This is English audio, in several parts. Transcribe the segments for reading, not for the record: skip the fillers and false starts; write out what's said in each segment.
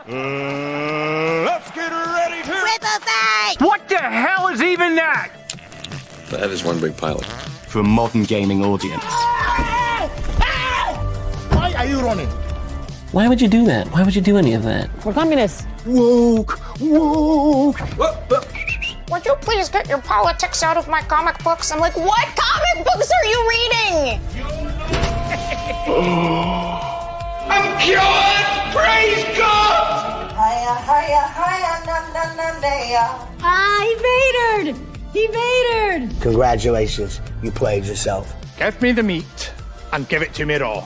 Let's get ready to Rippaverse! What the hell is even that? That is one big pilot. For a modern gaming audience. Why are you running? Why would you do that? Why would you do any of that? We're communists. Woke. Would you please get your politics out of my comic books? I'm like, what comic books are you reading? I'm cured! Praise God! Hiya, hiya, hiya, na na na na. Ah, he vatored! He vatored! Congratulations, you played yourself. Give me the meat and give it to me raw.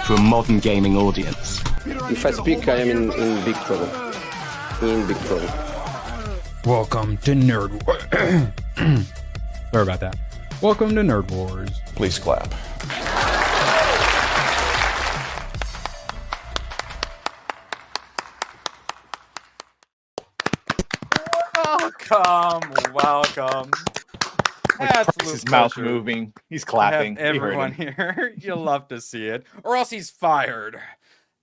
For a modern gaming audience. If I speak, I am in big trouble. In big trouble. Welcome to Nerd Wars. Sorry about that. Welcome to Nerd Wars. Please clap. Welcome. Absolute his mouth pleasure. moving. He's clapping. Everyone here. You'll love to see it. Or else he's fired.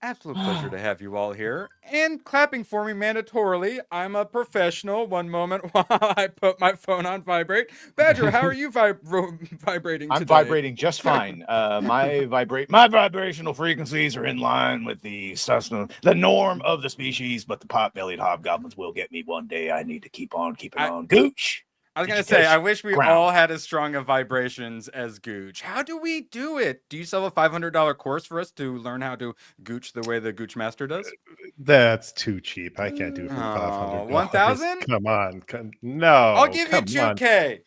Absolute pleasure to have you all here. And clapping for me mandatorily. I'm a professional. One moment while I put my phone on vibrate. Badger, how are you vibrating today? I'm vibrating just fine. My vibrational frequencies are in line with the norm of the species, but the pot-bellied hobgoblins will get me one day. I need to keep on keeping on. Gooch! I was going to say, I wish we all had as strong of vibrations as Gooch. How do we do it? Do you sell a $500 course for us to learn how to Gooch the way the Gooch Master does? That's too cheap. I can't do it for $500. 1,000? Come on. No. I'll give you 2K.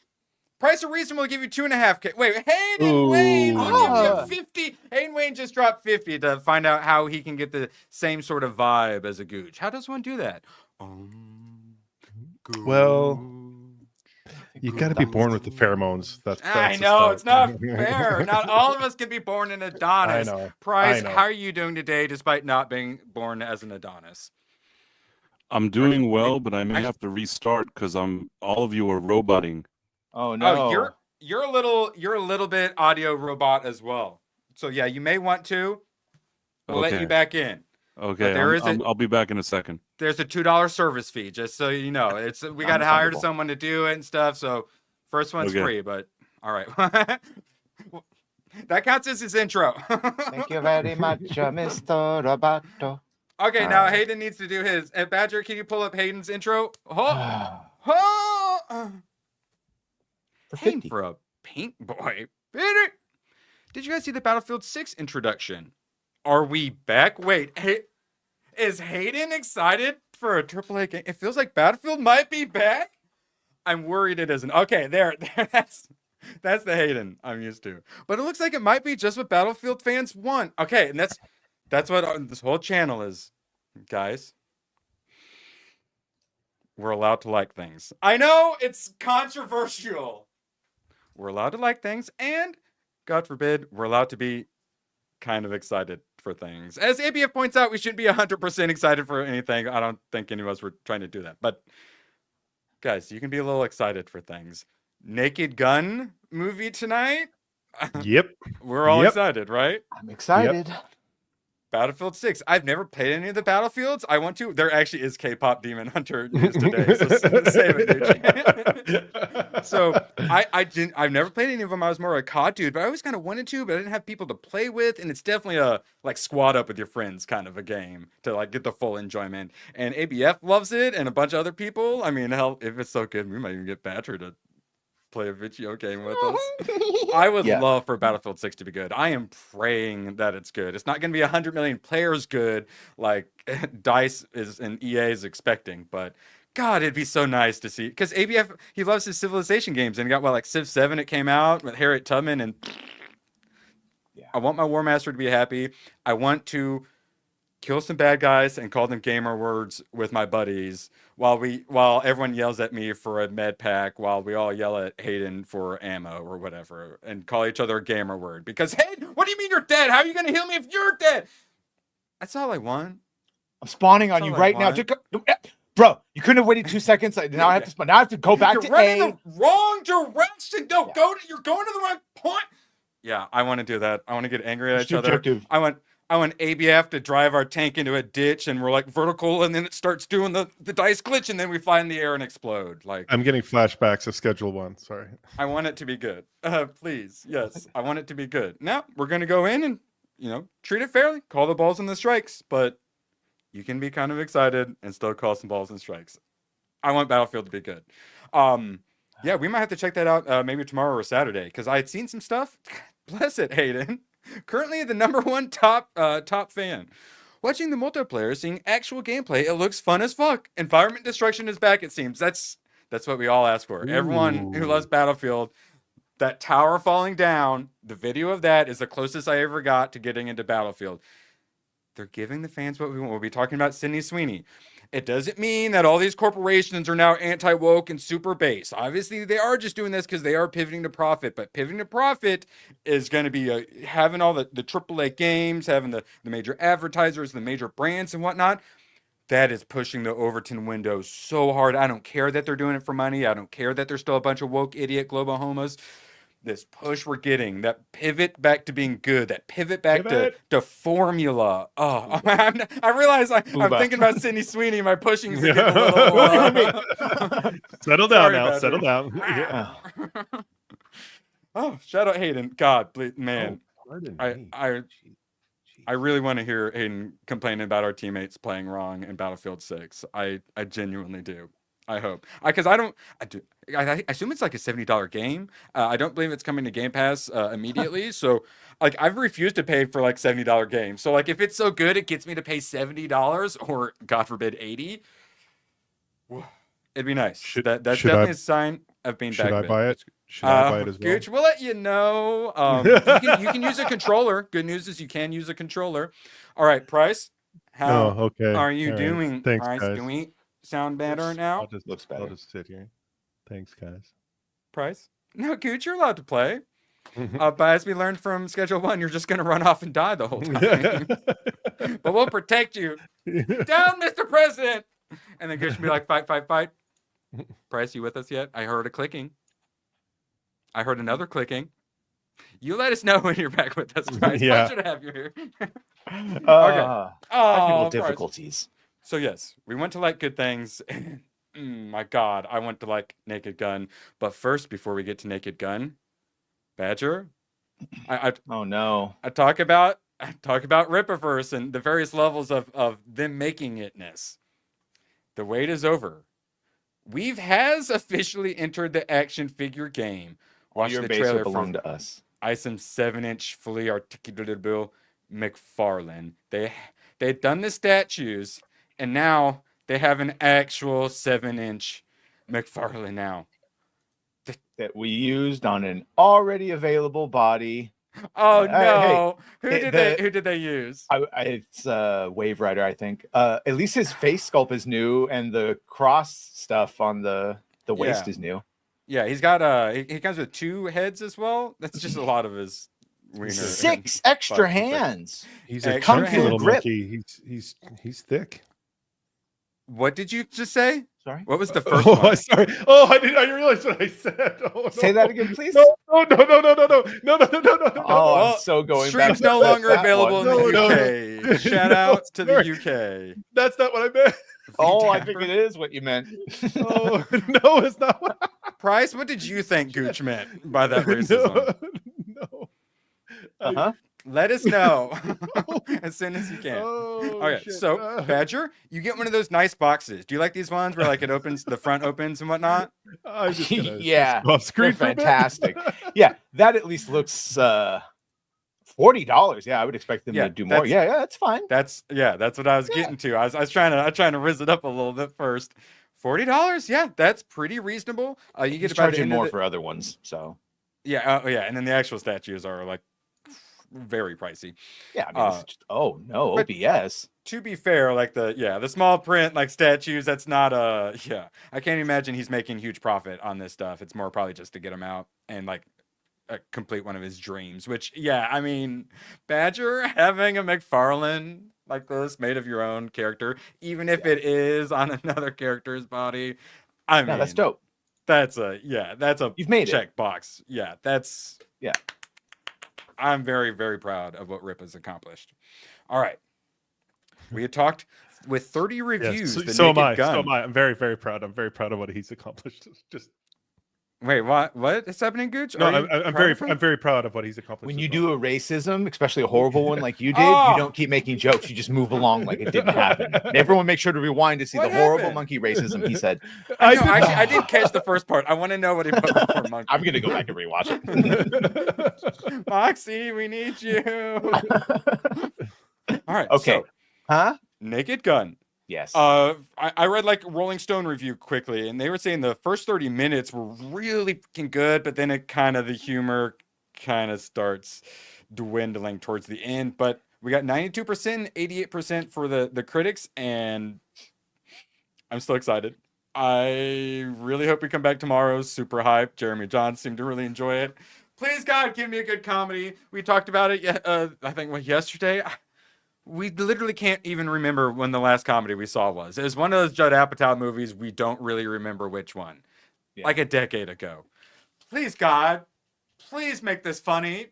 Price of Reason will give you 2.5K. Wait, Hayden Wayne will give you 50. Hayden Wayne just dropped 50 to find out how he can get the same sort of vibe as a Gooch. How does one do that? Well, you got to be born with the pheromones. That's I know, it's not fair. Not all of us can be born an Adonis. I know. Price, I know. how are you doing today despite not being born as an Adonis? I'm doing well, but I may have to restart because all of you are roboting. Oh no. Oh, you're a little bit audio robot as well. So yeah, you may want to. We'll let you back in. Okay, I'll be back in a second. There's a $2 service fee, just so you know. We got to hire someone to do it and stuff. So first one's free, but all right. That counts as his intro. Thank you very much, Mr. Roboto. Okay, now Hayden needs to do his. Badger, can you pull up Hayden's intro? Hayden for a paint boy. Did you guys see the Battlefield 6 introduction? Are we back? Wait, is Hayden excited for a AAA game? It feels like Battlefield might be back. I'm worried it isn't. Okay, there. That's the Hayden I'm used to. But it looks like it might be just what Battlefield fans want. Okay, and that's what this whole channel is, guys. We're allowed to like things. I know it's controversial. We're allowed to like things, and God forbid, we're allowed to be kind of excited for things. As ABF points out, we shouldn't be 100% excited for anything. I don't think any of us were trying to do that. But guys, you can be a little excited for things. Naked Gun movie tonight? Yep. We're all excited, right? I'm excited. Yep. Battlefield 6. I've never played any of the Battlefields. I want to. There actually is K-pop Demon Hunter news today. So save it, dude. So I've never played any of them. I was more a COD dude, but I always kind of wanted to, but I didn't have people to play with. And it's definitely a like squad up with your friends kind of a game to like get the full enjoyment. And ABF loves it, and a bunch of other people. I mean, hell, if it's so good, we might even get Badger to play a video game with us. I would love for Battlefield 6 to be good. I am praying that it's good. It's not going to be 100 million players good like DICE is and EA is expecting, but God, it'd be so nice to see. Because ABF, he loves his Civilization games, and he got like Civ 7, it came out with Harriet Tubman, and I want my War Master to be happy. I want to kill some bad guys and call them gamer words with my buddies while everyone yells at me for a med pack, while we all yell at Hayden for ammo or whatever, and call each other a gamer word. Because Hayden, what do you mean you're dead? How are you going to heal me if you're dead? That's all I want. I'm spawning on you right now. Bro, you couldn't have waited 2 seconds. Now I have to spawn. Now I have to go back to running A. the wrong direction. You're going to the wrong point. Yeah, I want to do that. I want to get angry at each other. I want I want ABF to drive our tank into a ditch and we're like vertical and then it starts doing the dice glitch and then we fly in the air and explode. Like I'm getting flashbacks of Schedule 1. Sorry. I want it to be good. Please. Yes. I want it to be good. Now we're going to go in and, treat it fairly, call the balls and the strikes, but you can be kind of excited and still call some balls and strikes. I want Battlefield to be good. Yeah, we might have to check that out maybe tomorrow or Saturday because I had seen some stuff. Bless it, Hayden. Currently the #1 top fan. Watching the multiplayer, seeing actual gameplay, it looks fun as fuck. Environment destruction is back, it seems. That's what we all ask for. Ooh. Everyone who loves Battlefield, that tower falling down, the video of that is the closest I ever got to getting into Battlefield. They're giving the fans what we want. We'll be talking about Sydney Sweeney. It doesn't mean that all these corporations are now anti-woke and super base. Obviously, they are just doing this because they are pivoting to profit. But pivoting to profit is going to be having all the AAA games, having the major advertisers, the major brands and whatnot. That is pushing the Overton window so hard. I don't care that they're doing it for money. I don't care that there's still a bunch of woke idiot global homos. This push we're getting, that pivot back to being good, that pivot back to formula. Oh, I realize I'm thinking about Sydney Sweeney. My pushing is getting a little. Settle down now. Settle down. Yeah. Oh, shout out Hayden. God, man, I really want to hear Hayden complaining about our teammates playing wrong in Battlefield 6. I genuinely do. I hope. Because I assume it's like a $70 game. I don't believe it's coming to Game Pass immediately. So, like, I've refused to pay for like $70 games. So, like, if it's so good, it gets me to pay $70 or, God forbid, $80. It'd be nice. That's definitely a sign of being back. Should I buy it? Should I buy it as well? Gooch, we'll let you know. You can use a controller. Good news is you can use a controller. All right, Price. How are you doing? Thanks, Price, guys. do we sound better now? Looks better. I'll just sit here. Thanks, guys. Price? No, Gooch, you're allowed to play. But as we learned from Schedule 1, you're just going to run off and die the whole time. But we'll protect you. Down, Mr. President! And then Gooch will be like, fight, fight, fight. Price, you with us yet? I heard a clicking. I heard another clicking. You let us know when you're back with us, Price. Yeah. Pleasure to have you here. Okay. Technical difficulties. So yes, we went to like good things. My God, I went to like Naked Gun. But first, before we get to Naked Gun, Badger, oh no, I talk about Rippaverse and the various levels of them making itness. The wait is over. We've officially entered the action figure game. Watch your the base trailer will belong for to us. Isom 7-inch fully articulatable McFarlane. They'd done the statues. And now they have an actual 7-inch McFarlane now. That we used on an already available body. Oh no! Hey, who did they use? It's Wave Rider, I think. At least his face sculpt is new, and the cross stuff on the waist is new. Yeah, he's got he comes with 2 heads as well. That's just a lot of his wiener. 6 extra hands. He's a chunky little monkey. He's thick. What did you just say? Sorry. What was the first one? Sorry. Oh, I realized what I said. Oh, no. Say that again, please. No. Oh, I'm so going back. Stream's no longer available in the UK. Shout out to the UK. That's not what I meant. Oh, I think it is what you meant. Oh, no, it's not. Price, what did you think Gooch meant by that racism? No. Let us know as soon as you can. Oh, okay, shit. So Badger, you get one of those nice boxes. Do you like these ones where like it opens, the front opens and whatnot? Yeah, off screen. Fantastic. Yeah, that at least looks $40. Yeah, I would expect them to do more. Yeah, that's fine. That's what I was getting to. I was trying to riz it up a little bit first. $40, yeah, that's pretty reasonable. You get about charging more for other ones, so yeah, and then the actual statues are like very pricey. Yeah, I mean, it's just, OBS. To be fair, like the small print like statues, that's not I can't imagine he's making huge profit on this stuff. It's more probably just to get him out and like complete one of his dreams. Which I mean, Badger having a McFarlane like this made of your own character, even if it is on another character's body. I mean, that's dope. That's a you've made check box. Yeah, that's I'm very, very proud of what Rip has accomplished. All right. We had talked with 30 reviews. Yes, the so am Naked I. Gun. So am I. I'm very, very proud. I'm very proud of what he's accomplished. Just wait, what is happening, Gooch? no, I'm very proud of what he's accomplished. When you do a racism, especially a horrible one like you did, you don't keep making jokes. You just move along like it didn't happen. And everyone make sure to rewind to see the horrible monkey racism he said. I did catch the first part. I want to know what he put before monkey. I'm gonna go back and rewatch it. Moxie, we need you. All right. Okay. So, Naked Gun. Yes. I read like Rolling Stone review quickly, and they were saying the first 30 minutes were really fucking good, but then the humor kind of starts dwindling towards the end. But we got 92%, 88% for the critics, and I'm still excited. I really hope we come back tomorrow. Super hyped. Jeremy John seemed to really enjoy it. Please, God, give me a good comedy. We talked about it, I think, yesterday. We literally can't even remember when the last comedy we saw was. It was one of those Judd Apatow movies. We don't really remember which one. Yeah. Like a decade ago. Please, God. Please make this funny.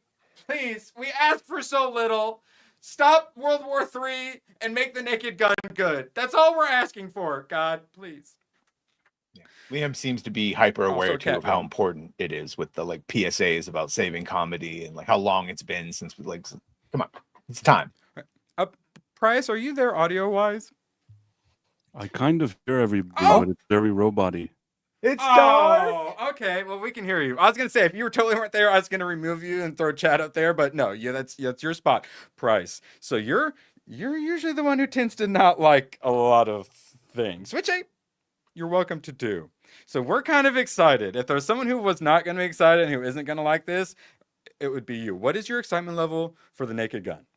Please. We asked for so little. Stop World War III and make the Naked Gun good. That's all we're asking for, God. Please. Yeah. Liam seems to be hyper aware too of how important it is with the like PSAs about saving comedy and like how long it's been since we like. Come on, it's time. Price, are you there audio wise? I kind of hear everybody, but it's very robot-y. It's dark. Oh, okay. Well, we can hear you. I was gonna say if you totally weren't there, I was gonna remove you and throw chat up there, but no, yeah, that's your spot, Price. So you're usually the one who tends to not like a lot of things, which you're welcome to do. So we're kind of excited. If there's someone who was not gonna be excited and who isn't gonna like this, it would be you. What is your excitement level for the Naked Gun?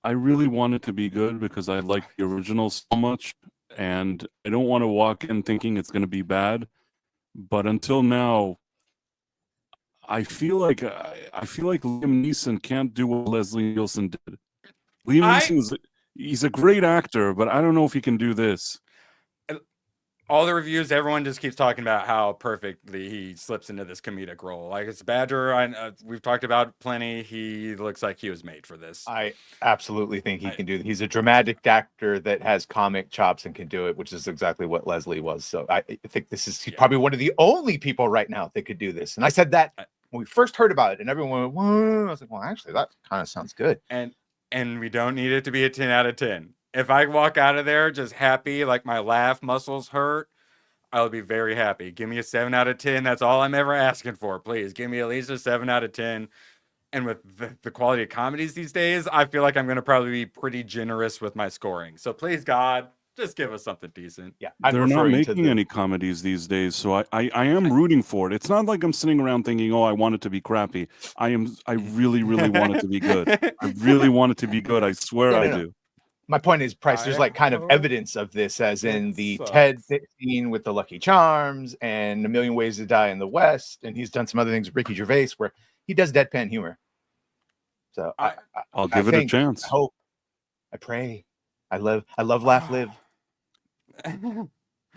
I really want it to be good because I like the original so much, and I don't want to walk in thinking it's going to be bad. But until now, I feel like Liam Neeson can't do what Leslie Nielsen did. Liam Neeson he's a great actor, but I don't know if he can do this. All the reviews, everyone just keeps talking about how perfectly he slips into this comedic role. Like it's Badger, we've talked about plenty. He looks like he was made for this. I absolutely think he can do it. He's a dramatic actor that has comic chops and can do it, which is exactly what Leslie was. So I think this is probably one of the only people right now that could do this. And I said that when we first heard about it, and everyone went, whoa. I was like, well, actually, that kind of sounds good. And we don't need it to be a 10 out of 10. If I walk out of there just happy, like my laugh muscles hurt, I'll be very happy. Give me a 7 out of 10. That's all I'm ever asking for. Please give me at least a 7 out of 10. And with the quality of comedies these days, I feel like I'm going to probably be pretty generous with my scoring. So please, God, just give us something decent. Yeah, they're not making any comedies these days, so I am rooting for it. It's not like I'm sitting around thinking, oh, I want it to be crappy. I really, really want it to to be good. I really want it to be good. I swear I do. My point is, Price, there's like kind of evidence of this, as in the Ted scene with the Lucky Charms and A Million Ways to Die in the West. And he's done some other things with Ricky Gervais where he does deadpan humor. So I'll give it a chance. I hope, I pray, I love, laugh, live.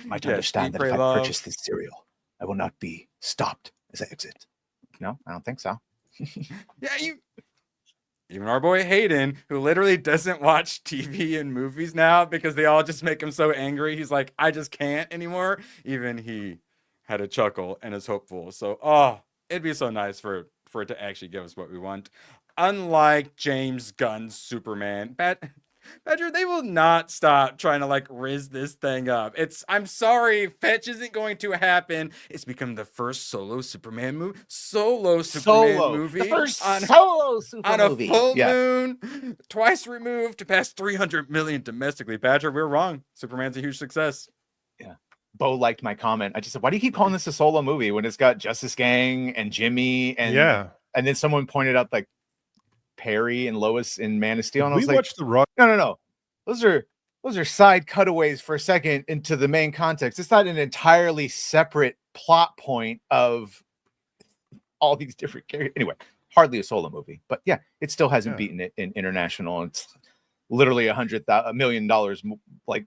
Might understand that if I purchase this cereal, I will not be stopped as I exit. No, I don't think so. Yeah, even our boy Hayden, who literally doesn't watch TV and movies now because they all just make him so angry. He's like, I just can't anymore. Even he had a chuckle and is hopeful. So, it'd be so nice for it to actually give us what we want. Unlike James Gunn's Superman, Badger, they will not stop trying to like riz this thing up. I'm sorry, fetch isn't going to happen. It's become the first solo Superman movie. The first solo Superman movie. On a full moon, twice removed to pass 300 million domestically. Badger, we're wrong. Superman's a huge success. Yeah. Bo liked my comment. I just said, why do you keep calling this a solo movie when it's got Justice Gang and Jimmy and then someone pointed out like Perry and Lois in Man of Steel, and I was like, watched the Rock. No. Those are side cutaways for a second into the main context. It's not an entirely separate plot point of all these different characters. Anyway, hardly a solo movie, but yeah, it still hasn't beaten it in international. It's literally $100 million like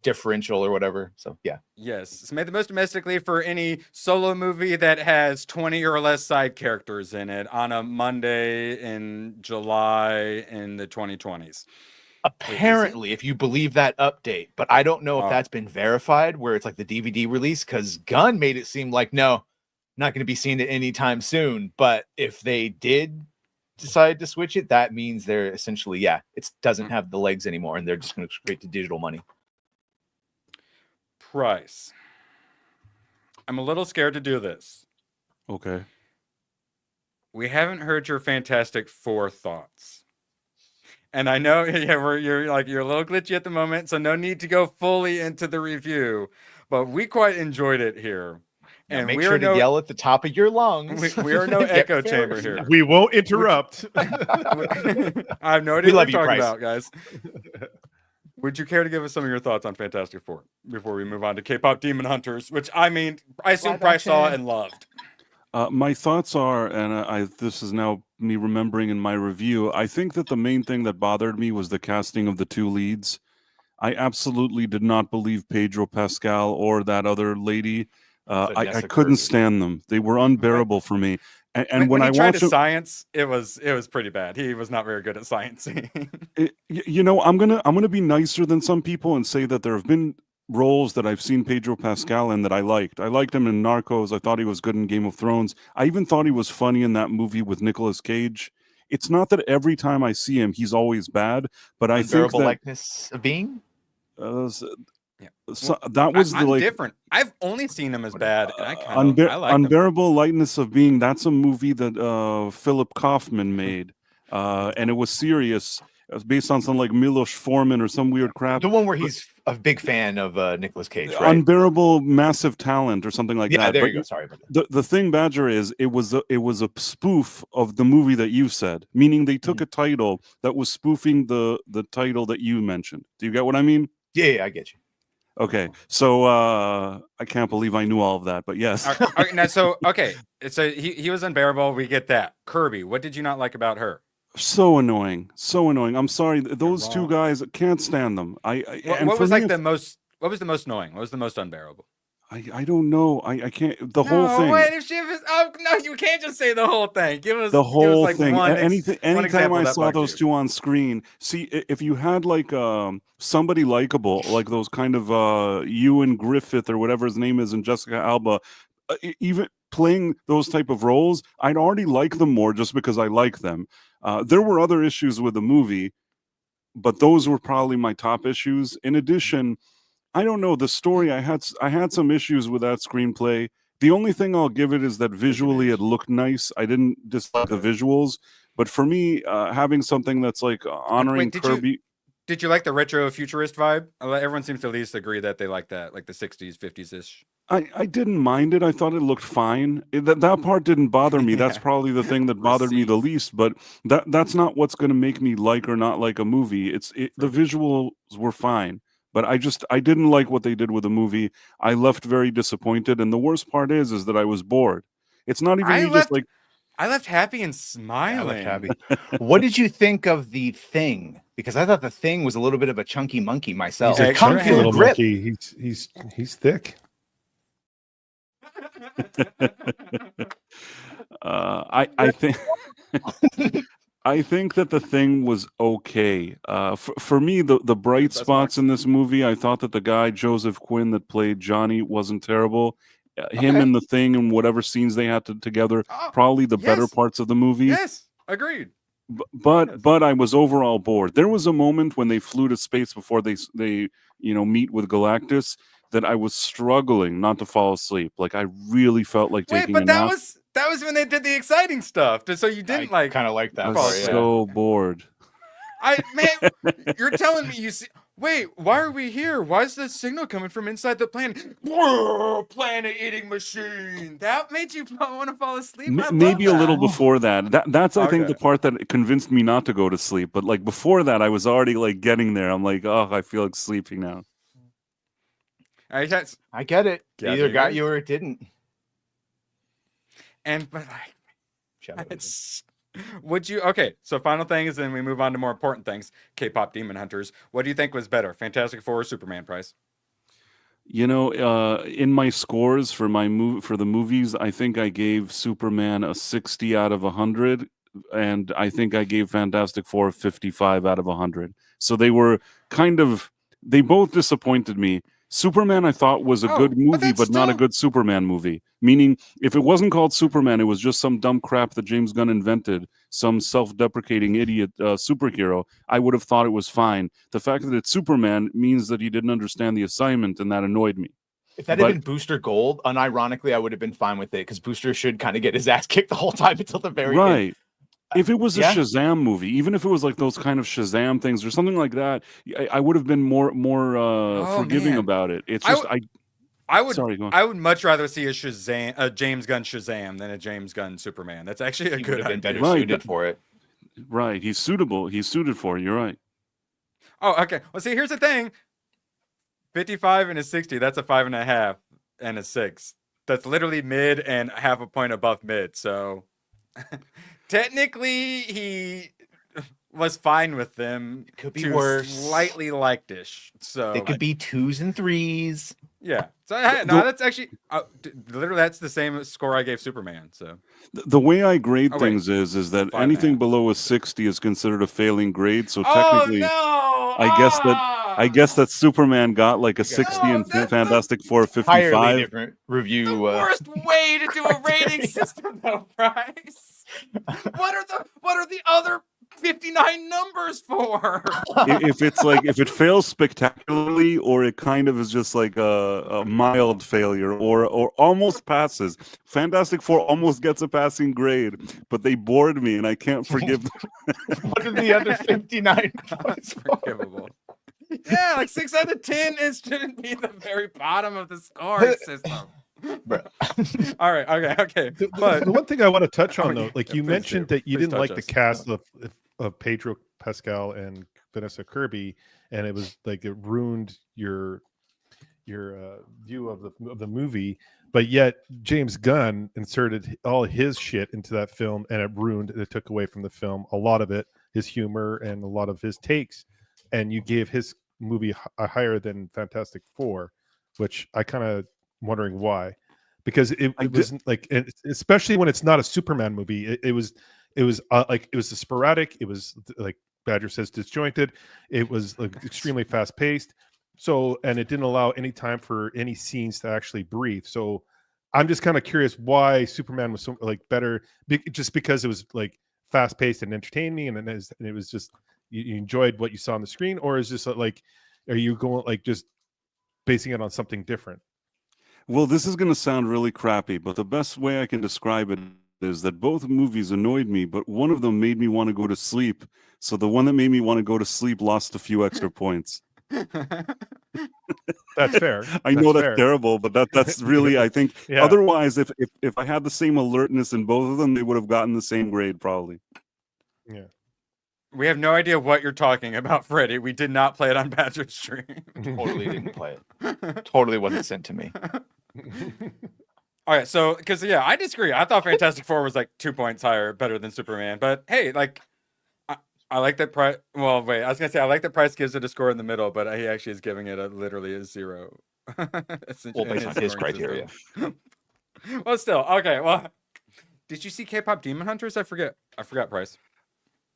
differential or whatever. So yeah. Yes, it's made the most domestically for any solo movie that has 20 or less side characters in it on a Monday in July in the 2020s. Apparently, if you believe that update, but I don't know if that's been verified where it's like the DVD release, because Gunn made it seem like, no, not going to be seen it anytime soon. But if they did decide to switch it, that means they're essentially, it doesn't have the legs anymore, and they're just going to straight to digital money. Price. I'm a little scared to do this. Okay. We haven't heard your Fantastic Four thoughts. And I know you're a little glitchy at the moment, so no need to go fully into the review, but we quite enjoyed it here. Now and make sure to yell at the top of your lungs. We are no echo chamber here. We won't interrupt. I have no idea what you're talking about, guys. Would you care to give us some of your thoughts on Fantastic Four before we move on to K-pop Demon Hunters, which I assume Price saw and loved? My thoughts are, and this is now me remembering in my review, I think that the main thing that bothered me was the casting of the two leads. I absolutely did not believe Pedro Pascal or that other lady. I couldn't stand them. They were unbearable for me. And when I tried to science, it was pretty bad. He was not very good at science. I'm gonna be nicer than some people and say that there have been roles that I've seen Pedro Pascal in that I liked. I liked him in Narcos. I thought he was good in Game of Thrones. I even thought he was funny in that movie with Nicolas Cage. It's not that every time I see him, he's always bad, but I think that likeness of being. So that was different. I've only seen him as bad, and I like Unbearable Lightness of Being. That's a movie that Philip Kaufman made, and it was serious. It was based on some like Milos Forman or some weird crap. The one where he's a big fan of Nicolas Cage, right? Unbearable Massive Talent or something like that. Yeah, there you go. Sorry about that. The thing, Badger, is it was a spoof of the movie that you said, meaning they took a title that was spoofing the title that you mentioned. Do you get what I mean? Yeah, I get you. Okay, so I can't believe I knew all of that, but yes. So he was unbearable. We get that. Kirby, what did you not like about her? So annoying. I'm sorry. Those two guys, can't stand them. What was the most annoying? What was the most unbearable? I don't know. I can't. Whole thing. Wait, if she was, no, you can't just say the whole thing. Give us the whole thing. Anytime I saw those two on screen, see, if you had like somebody likable, like those kind of Ewan Griffith or whatever his name is, and Jessica Alba, even playing those type of roles, I'd already like them more just because I like them. There were other issues with the movie, but those were probably my top issues. In addition, I don't know, the story, I had some issues with that screenplay. The only thing I'll give it is that visually it looked nice. I didn't dislike the visuals, but for me, having something that's like honoring Kirby. Did you like the retro futurist vibe? Everyone seems to at least agree that they like that, like the 60s, 50s-ish. I didn't mind it. I thought it looked fine. That part didn't bother me. That's probably the thing that bothered me the least, but that's not what's going to make me like or not like a movie. The visuals were fine. But I didn't like what they did with the movie. I left very disappointed, and the worst part is that I was bored. It's not even I left happy and smiling. Happy. What did you think of The Thing? Because I thought The Thing was a little bit of a chunky monkey myself. He's a chunky little monkey. He's thick. I think. I think that The Thing was okay. For me, the bright spots in this movie, I thought that the guy, Joseph Quinn, that played Johnny, wasn't terrible. Him and The Thing and whatever scenes they had together, probably the better parts of the movie. Yes, agreed. But I was overall bored. There was a moment when they flew to space before they meet with Galactus that I was struggling not to fall asleep. Like I really felt like taking a nap. That was when they did the exciting stuff. So you didn't kind of like that. I was so bored. You're telling me you see. Wait, why are we here? Why is the signal coming from inside the planet? Whoa, planet-eating machine. That made you want to fall asleep? Maybe a little before that. That's I think the part that convinced me not to go to sleep. But like before that, I was already like getting there. I'm like, oh, I feel like sleeping now. I get it. It either got you or it didn't. So final thing is then we move on to more important things. K-pop Demon Hunters. What do you think was better, Fantastic Four or Superman, Price? You know, in my scores for the movies, I think I gave Superman a 60 out of 100, and I think I gave Fantastic Four a 55 out of 100. So they both disappointed me. Superman I thought was a good movie, but not a good Superman movie. Meaning, if it wasn't called Superman, it was just some dumb crap that James Gunn invented, some self-deprecating idiot superhero, I would have thought it was fine. The fact that it's Superman means that he didn't understand the assignment, and that annoyed me. If that had been Booster Gold, unironically, I would have been fine with it, because Booster should kind of get his ass kicked the whole time until the very end. Right. If it was a Shazam movie, even if it was like those kind of Shazam things or something like that, I would have been more forgiving about it. It's just I would Sorry, go on. I would much rather see a James Gunn Shazam than a James Gunn Superman. That's actually a good idea. Better suited for it. Right. He's suitable. He's suited for it. You're right. Oh, okay. Well, see, here's the thing. 55 and a 60, that's a 5.5 and a 6. That's literally mid and half a point above mid. So technically he was fine with them. Could be worse. Slightly liked-ish. So They could be 2s and 3s. Yeah. So no, that's actually literally that's the same score I gave Superman. So the way I grade things is that anything below a 60 is considered a failing grade. So technically, I guess that Superman got like a 60 and Fantastic Four 55. Entirely different review. Worst way to do a rating system, though, Bryce. What are the other 59 numbers for? If it fails spectacularly, or it kind of is just like a mild failure, or almost passes. Fantastic Four almost gets a passing grade, but they bored me and I can't forgive them. What are the other 59 points for? Forgivable. Yeah, like 6 out of 10 shouldn't be the very bottom of the scoring system. All right, okay. But the one thing I want to touch on, though, like you mentioned that you didn't like the cast of Pedro Pascal and Vanessa Kirby, and it was like it ruined your view of the movie. But yet James Gunn inserted all his shit into that film, and it took away from the film a lot of it, his humor and a lot of his takes. And you gave his movie a higher than Fantastic Four, which I kind of wondering why, because it wasn't like, especially when it's not a Superman movie. It was sporadic. It was like Badger says, disjointed. It was like extremely fast paced. So, and it didn't allow any time for any scenes to actually breathe. So, I'm just kind of curious why Superman was so like better, just because it was like fast paced and entertaining, and it was just you enjoyed what you saw on the screen, or is this like, are you going like just basing it on something different? Well, this is going to sound really crappy, but the best way I can describe it is that both movies annoyed me, but one of them made me want to go to sleep. So the one that made me want to go to sleep lost a few extra points. That's fair. I know that's terrible, but that's really, I think, otherwise, if I had the same alertness in both of them, they would have gotten the same grade, probably. Yeah. We have no idea what you're talking about, Freddie. We did not play it on Badger's stream. Totally didn't play it. Totally wasn't sent to me. All right, so because I disagree. I thought Fantastic Four was like 2 points higher, better than Superman. But hey, like I like that Price. Well, wait, I was gonna say I like that Price gives it a score in the middle, but he actually is giving it literally a 0. Well, based on his criteria. Well, still okay. Well, did you see K-pop Demon Hunters? I forgot Price.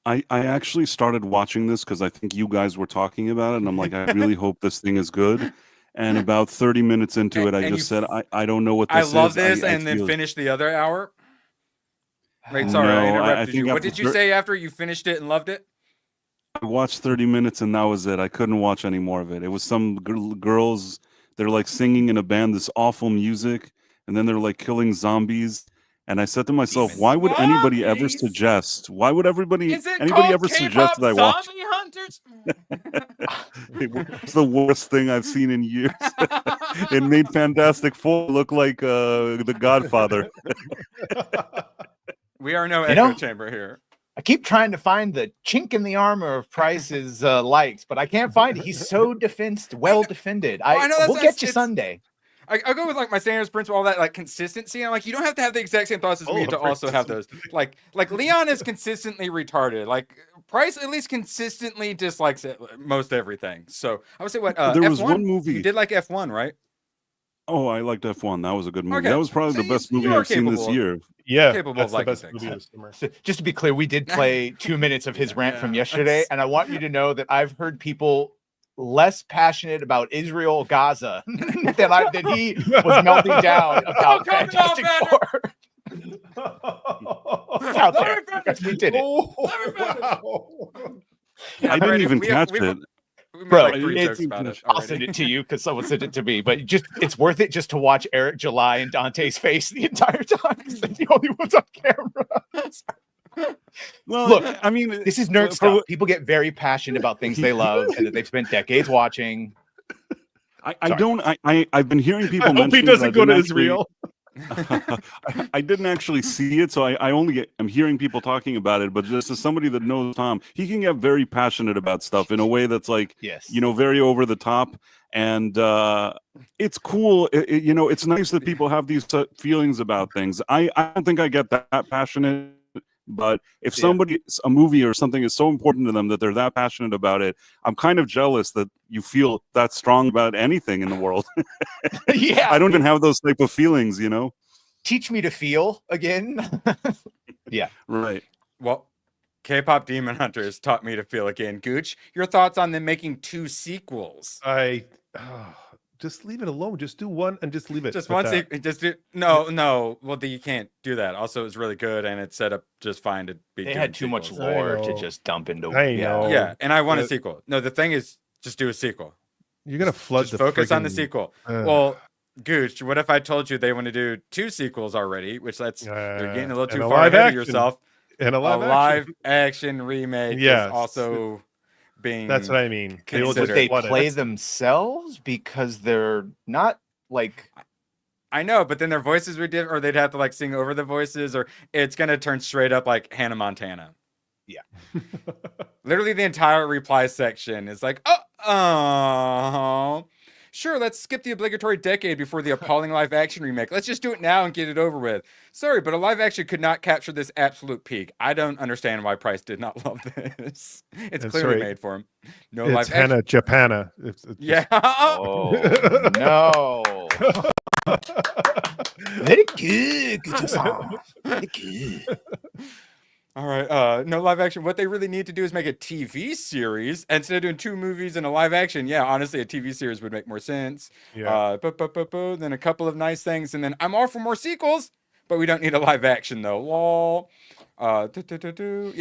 I actually started watching this because I think you guys were talking about it, and I'm like, I really hope this thing is good. And about 30 minutes into it, I just said, I don't know what this is. I love this, and then finish the other hour. Wait, sorry, I interrupted you. What did you say after you finished it and loved it? I watched 30 minutes, and that was it. I couldn't watch any more of it. It was some girls, they're like singing in a band, this awful music, and then they're like killing zombies. And I said to myself, why would anybody ever suggest? Why would anybody ever suggest that I watch? Hunters? It's the worst thing I've seen in years. It made Fantastic Four look like The Godfather. We are no echo chamber here. I keep trying to find the chink in the armor of Price's likes, but I can't find it. He's so well defended. We'll get you Sunday. I go with like my standards principle, all that like consistency. I'm like, you don't have to have the exact same thoughts as me to also have those. Like Leon is consistently retarded. Like Price at least consistently dislikes most everything. So I would say what there F1? was one movie. You did like F1, right? Oh, I liked F1. That was a good movie. Okay. That was probably So the best you movie are I've seen this capable. year. Yeah, Capable of that's the liking best things. movie of the summer. So just to be clear, we did play 2 minutes of his rant from Yeah, yesterday, and I want you to know that I've heard people less passionate about Israel Gaza than he was melting down about calm down, Fantastic Banter. Four. It's out there. We did it. Wow. I didn't even catch it. We made Bro, like 3 it's- jokes about it I'll send already. it to you because someone sent it to me. But it's worth it just to watch Eric July and Dante's face the entire time because they're the only ones on camera. Well, Look, I mean, this is nerd stuff. People get very passionate about things they love and that they've spent decades watching. I've been hearing people I hope mention he doesn't go to actually- Israel. I didn't actually see it, so I'm hearing people talking about it. But just as somebody that knows Tom, he can get very passionate about stuff in a way that's like, Yes, very over the top, and it's cool. It's nice that people have these feelings about things. I don't think I get that passionate. But if a movie or something is so important to them that they're that passionate about it, I'm kind of jealous that you feel that strong about anything in the world. Yeah, I don't even have those type of feelings, Teach me to feel again. Yeah, Right. Well, K-pop Demon Hunters taught me to feel again. Gooch, your thoughts on them making 2 sequels? Just leave it alone. Just do one and just leave it. Just with one that. sequel. Just do no. Well, you can't do that. Also, it was really good and it's set up just fine to be. they doing had too much sequels. lore I to know. just dump into. I know. Yeah, and I want a But- sequel. No, the thing is, just do a sequel. You're gonna flood Just the focus on the friggin- sequel. Ugh. Well, Gooch, what if I told you they want to do 2 sequels already? Which they're getting a little and too a far live ahead action. of yourself. and a A live, live action. action remake Yes. is also being. That's what I mean. They will considered. just They flood it. play themselves because they're not like. I know, but then their voices would different, or they'd have to like sing over the voices, or it's gonna turn straight up like Hannah Montana. Yeah. Literally, the entire reply section is like, oh, sure, let's skip the obligatory decade before the appalling live action remake. Let's just do it now and get it over with. Sorry, but a live action could not capture this absolute peak. I don't understand why Price did not love this. It's And clearly sorry, made for him. No It's live Hannah action. Japana. It's Yeah. Oh no! Let it go. Let it go. All right. No live action. What they really need to do is make a TV series instead of doing 2 movies and a live action. Yeah, honestly, a TV series would make more sense. Yeah. Then a couple of nice things, and then I'm all for more sequels, but we don't need a live action though. Lol. Yeah,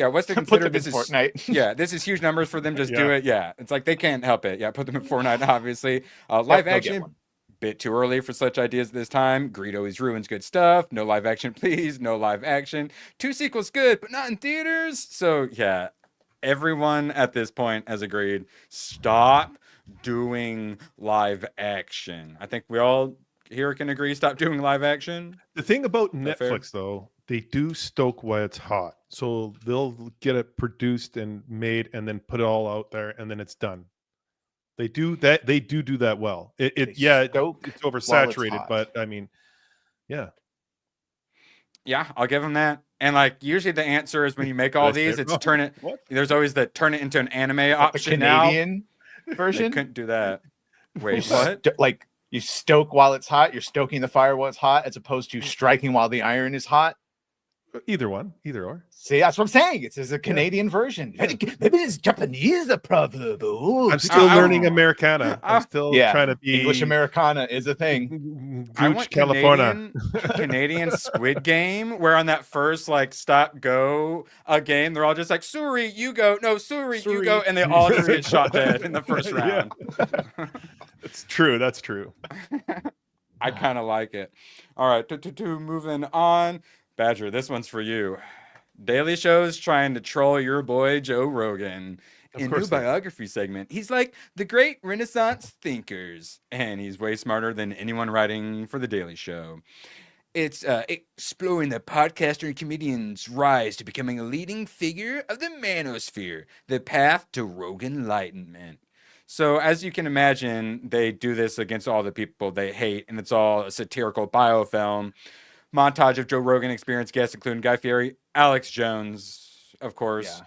what's to Put consider? them in This is Fortnite. yeah, this is huge numbers for them. Just do Yeah. it. Yeah, it's like they can't help it. Yeah, put them in Fortnite, obviously. Live they'll get action. one. Bit too early for such ideas this time. Greed always ruins good stuff. No live action, please. No live action. 2 sequels, good, but not in theaters. So yeah, everyone at this point has agreed. Stop doing live action. I think we all here can agree. Stop doing live action. The thing about that fair? Netflix, though, they do stoke while it's hot. So they'll get it produced and made and then put it all out there and then it's done. They do that. They do that well. It's stoke oversaturated, hot. but I mean, yeah. Yeah, I'll give them that. And like usually the answer is when you make all Did I say these, it it's wrong? turn it. What? There's always the turn it into an anime The option now. Canadian They version. couldn't do that. Wait, You what? like you stoke while it's hot. You're stoking the fire while it's hot, as opposed to striking while the iron is hot. Either one, either or. See, that's what I'm saying. It's a Canadian version. Maybe it's Japanese, the proverb. Oh, I'm still I- learning Americana. I'm still yeah, trying to be English Americana is a thing. I Gooch, want California. Canadian Squid Game, where on that first like stop go game, they're all just like Suri, you go, no Suri, you go, and they all just get shot dead in the first round. It's true. That's true. I kind of like it. All right, moving on. Badger, this one's for you. Daily Show's trying to troll your boy Joe Rogan. In new biography segment, he's like the great Renaissance thinkers, and he's way smarter than anyone writing for the Daily Show. It's exploring the podcaster and comedian's rise to becoming a leading figure of the manosphere, the path to Rogan enlightenment. So as you can imagine, they do this against all the people they hate, and it's all a satirical biofilm. Montage of Joe Rogan experience guests, including Guy Fieri, Alex Jones, of course.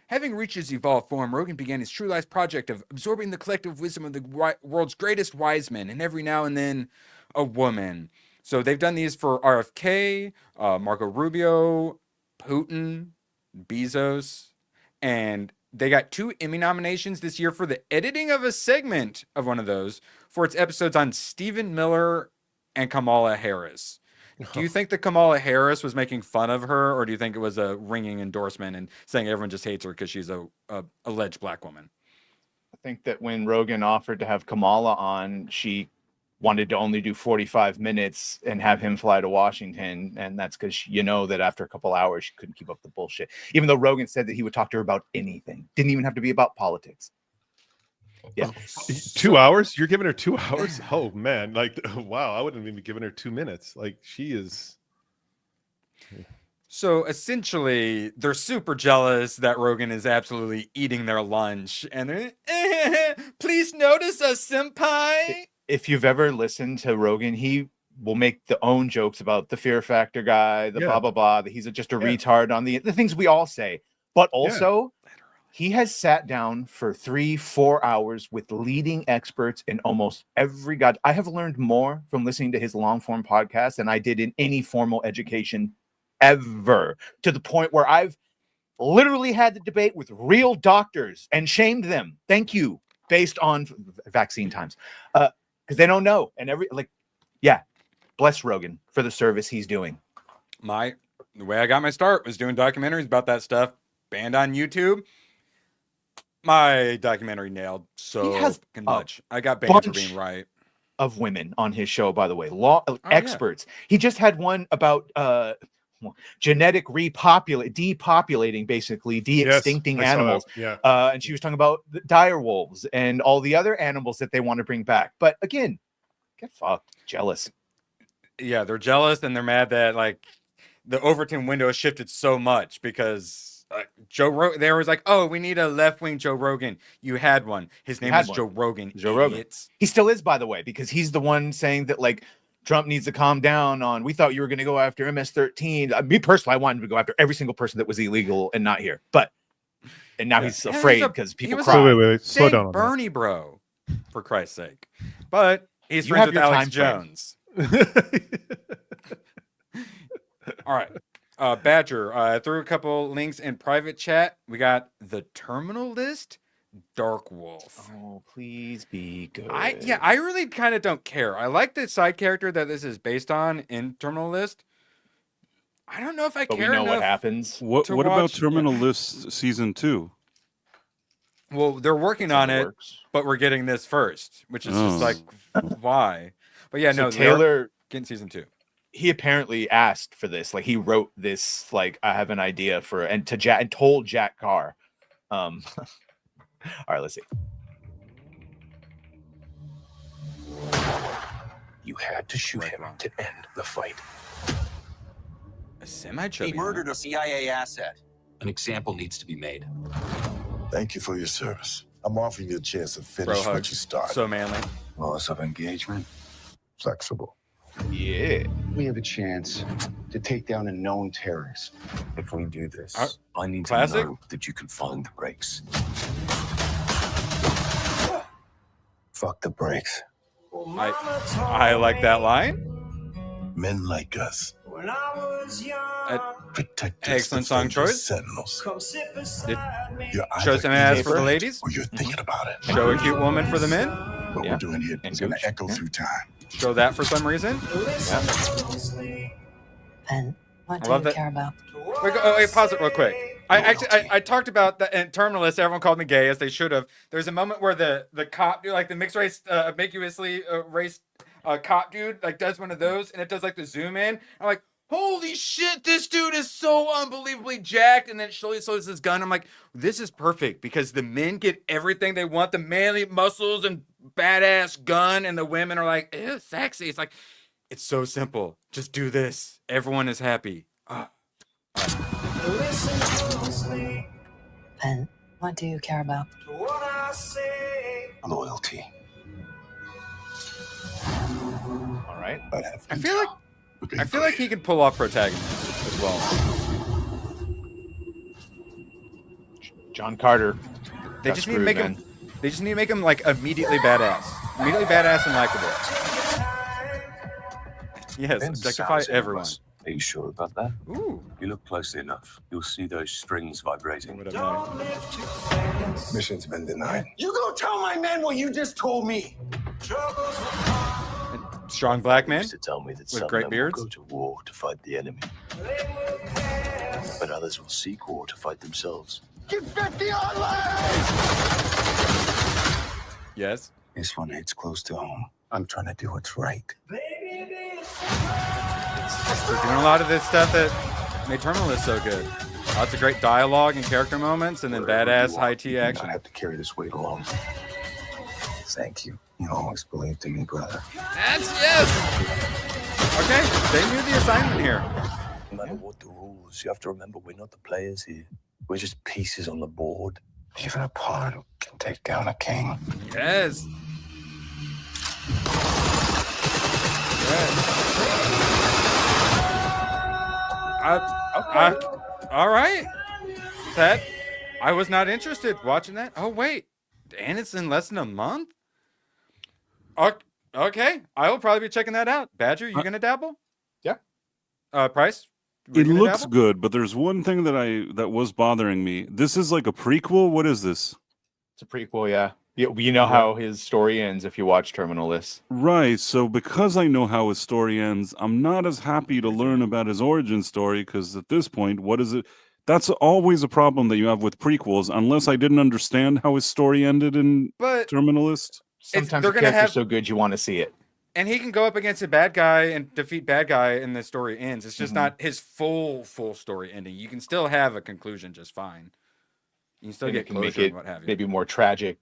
Having reached his evolved form, Rogan began his true life project of absorbing the collective wisdom of the world's greatest wise men, and every now and then a woman. So they've done these for RFK, Marco Rubio, Putin, Bezos, and they got 2 Emmy nominations this year for the editing of a segment of one of those for its episodes on Stephen Miller and Kamala Harris. Do you think that Kamala Harris was making fun of her, or do you think it was a ringing endorsement and saying everyone just hates her because she's a alleged black woman? I think that when Rogan offered to have Kamala on, she wanted to only do 45 minutes and have him fly to Washington. And that's because you know that after a couple hours, she couldn't keep up the bullshit. Even though Rogan said that he would talk to her about anything. Didn't even have to be about politics. Yeah. 2 hours? You're giving her 2 hours? Oh man. Like, wow, I wouldn't even be giving her 2 minutes. Like, she is. So essentially, they're super jealous that Rogan is absolutely eating their lunch. And they're, please notice us, senpai. If you've ever listened to Rogan, he will make the own jokes about the Fear Factor guy, the blah, blah, blah, that he's just a retard on the things we all say. But also, he has sat down for 3-4 hours with leading experts in almost every god. I have learned more from listening to his long form podcast than I did in any formal education ever, to the point where I've literally had the debate with real doctors and shamed them. Thank you, based on vaccine times. Because they don't know. And bless Rogan for the service he's doing. The way I got my start was doing documentaries about that stuff, banned on YouTube. My documentary nailed so much. I got banned for being right. Of women on his show, by the way, experts. Yeah. He just had one about genetic depopulating, basically de-extincting animals. And she was talking about the dire wolves and all the other animals that they want to bring back. But again, get fucked, jealous. Yeah, they're jealous and they're mad that like the Overton window has shifted so much because Joe Rogan. They was like, "Oh, we need a left-wing Joe Rogan." You had one. His name is Joe Rogan. Joe Rogan. He still is, by the way, because he's the one saying that like Trump needs to calm down on. We thought you were going to go after MS-13. Me personally, I wanted to go after every single person that was illegal and not here. And now he's afraid because people cry. Wait, slow down. Bernie, bro, for Christ's sake. But he's friends with Alex Jones. All right. Badger, I threw a couple links in private chat. We got the Terminal List, Dark Wolf. Oh, please be good. I really kind of don't care. I like the side character that this is based on in Terminal List. I don't know if I care. We know what happens. What about Terminal List season 2? Well, they're working on it, but we're getting this first, which is just like, why? But yeah, no, Taylor getting season 2. He apparently asked for this. Like he wrote this, like, I have an idea for, and told Jack Carr. All right, let's see. You had to shoot him to end the fight. A semi-chubby. He murdered a CIA asset. An example needs to be made. Thank you for your service. I'm offering you a chance to finish what you started. So manly. Loss of engagement. Flexible. Yeah. We have a chance to take down a known terrorist. If we do this, I need to know that you can find the brakes. Fuck the brakes. I like that line. Men like us. Protect us. Excellent song choice. Sentinels. Show some ass for the ladies. Or you're thinking about it. Show a cute woman for the men. What we're doing here is going to echo through time. Show that for some reason. Ben, what do you care about? Wait, pause it real quick. I talked about that in Terminal List. Everyone called me gay, as they should have. There's a moment where the cop, like the mixed race, ambiguously race cop dude, like does one of those, and it does like the zoom in. I'm like, holy shit, this dude is so unbelievably jacked. And then it slowly shows his gun. I'm like, this is perfect because the men get everything they want, the manly muscles and badass gun, and the women are like, ew, sexy. It's like, it's so simple. Just do this. Everyone is happy. Ben, what do you care about? Loyalty. All right. I feel like he could pull off protagonist as well. John Carter. They just need to make him. They just need to make him like immediately badass, and likable. Yes, objectify everyone. Are you sure about that? Ooh. If you look closely enough, you'll see those strings vibrating. Mission's been denied. You go tell my men what you just told me. Strong black man Used to tell me that with some great men beards. will go to war to fight the enemy, but others will seek war to fight themselves. Get 50 on lives! Yes. This one hits close to home. I'm trying to do what's right. We're doing a lot of this stuff that made Terminalist so good. Lots of great dialogue and character moments, and then badass high T action. I have to carry this weight alone. Thank you. You always believed in me, brother. That's yes. Okay, they knew the assignment here. No matter what the rules, you have to remember we're not the players here. We're just pieces on the board. Even a pawn can take down a king. Yes. All right. That I was not interested watching that. Oh wait, and it's in less than a month. Okay, I will probably be checking that out. Badger, you gonna dabble? Yeah. Price. It looks good, but there's one thing that was bothering me. This is like a prequel. What is this? It's a prequel, yeah. You know how his story ends if you watch Terminalist. Right. So because I know how his story ends, I'm not as happy to learn about his origin story because at this point, what is it? That's always a problem that you have with prequels, unless I didn't understand how his story ended in Terminalist. Sometimes the character's so good you want to see it. And he can go up against a bad guy and defeat bad guy, and the story ends. It's just not his full story ending. You can still have a conclusion just fine. You can still get closure and what have you. Maybe more tragic.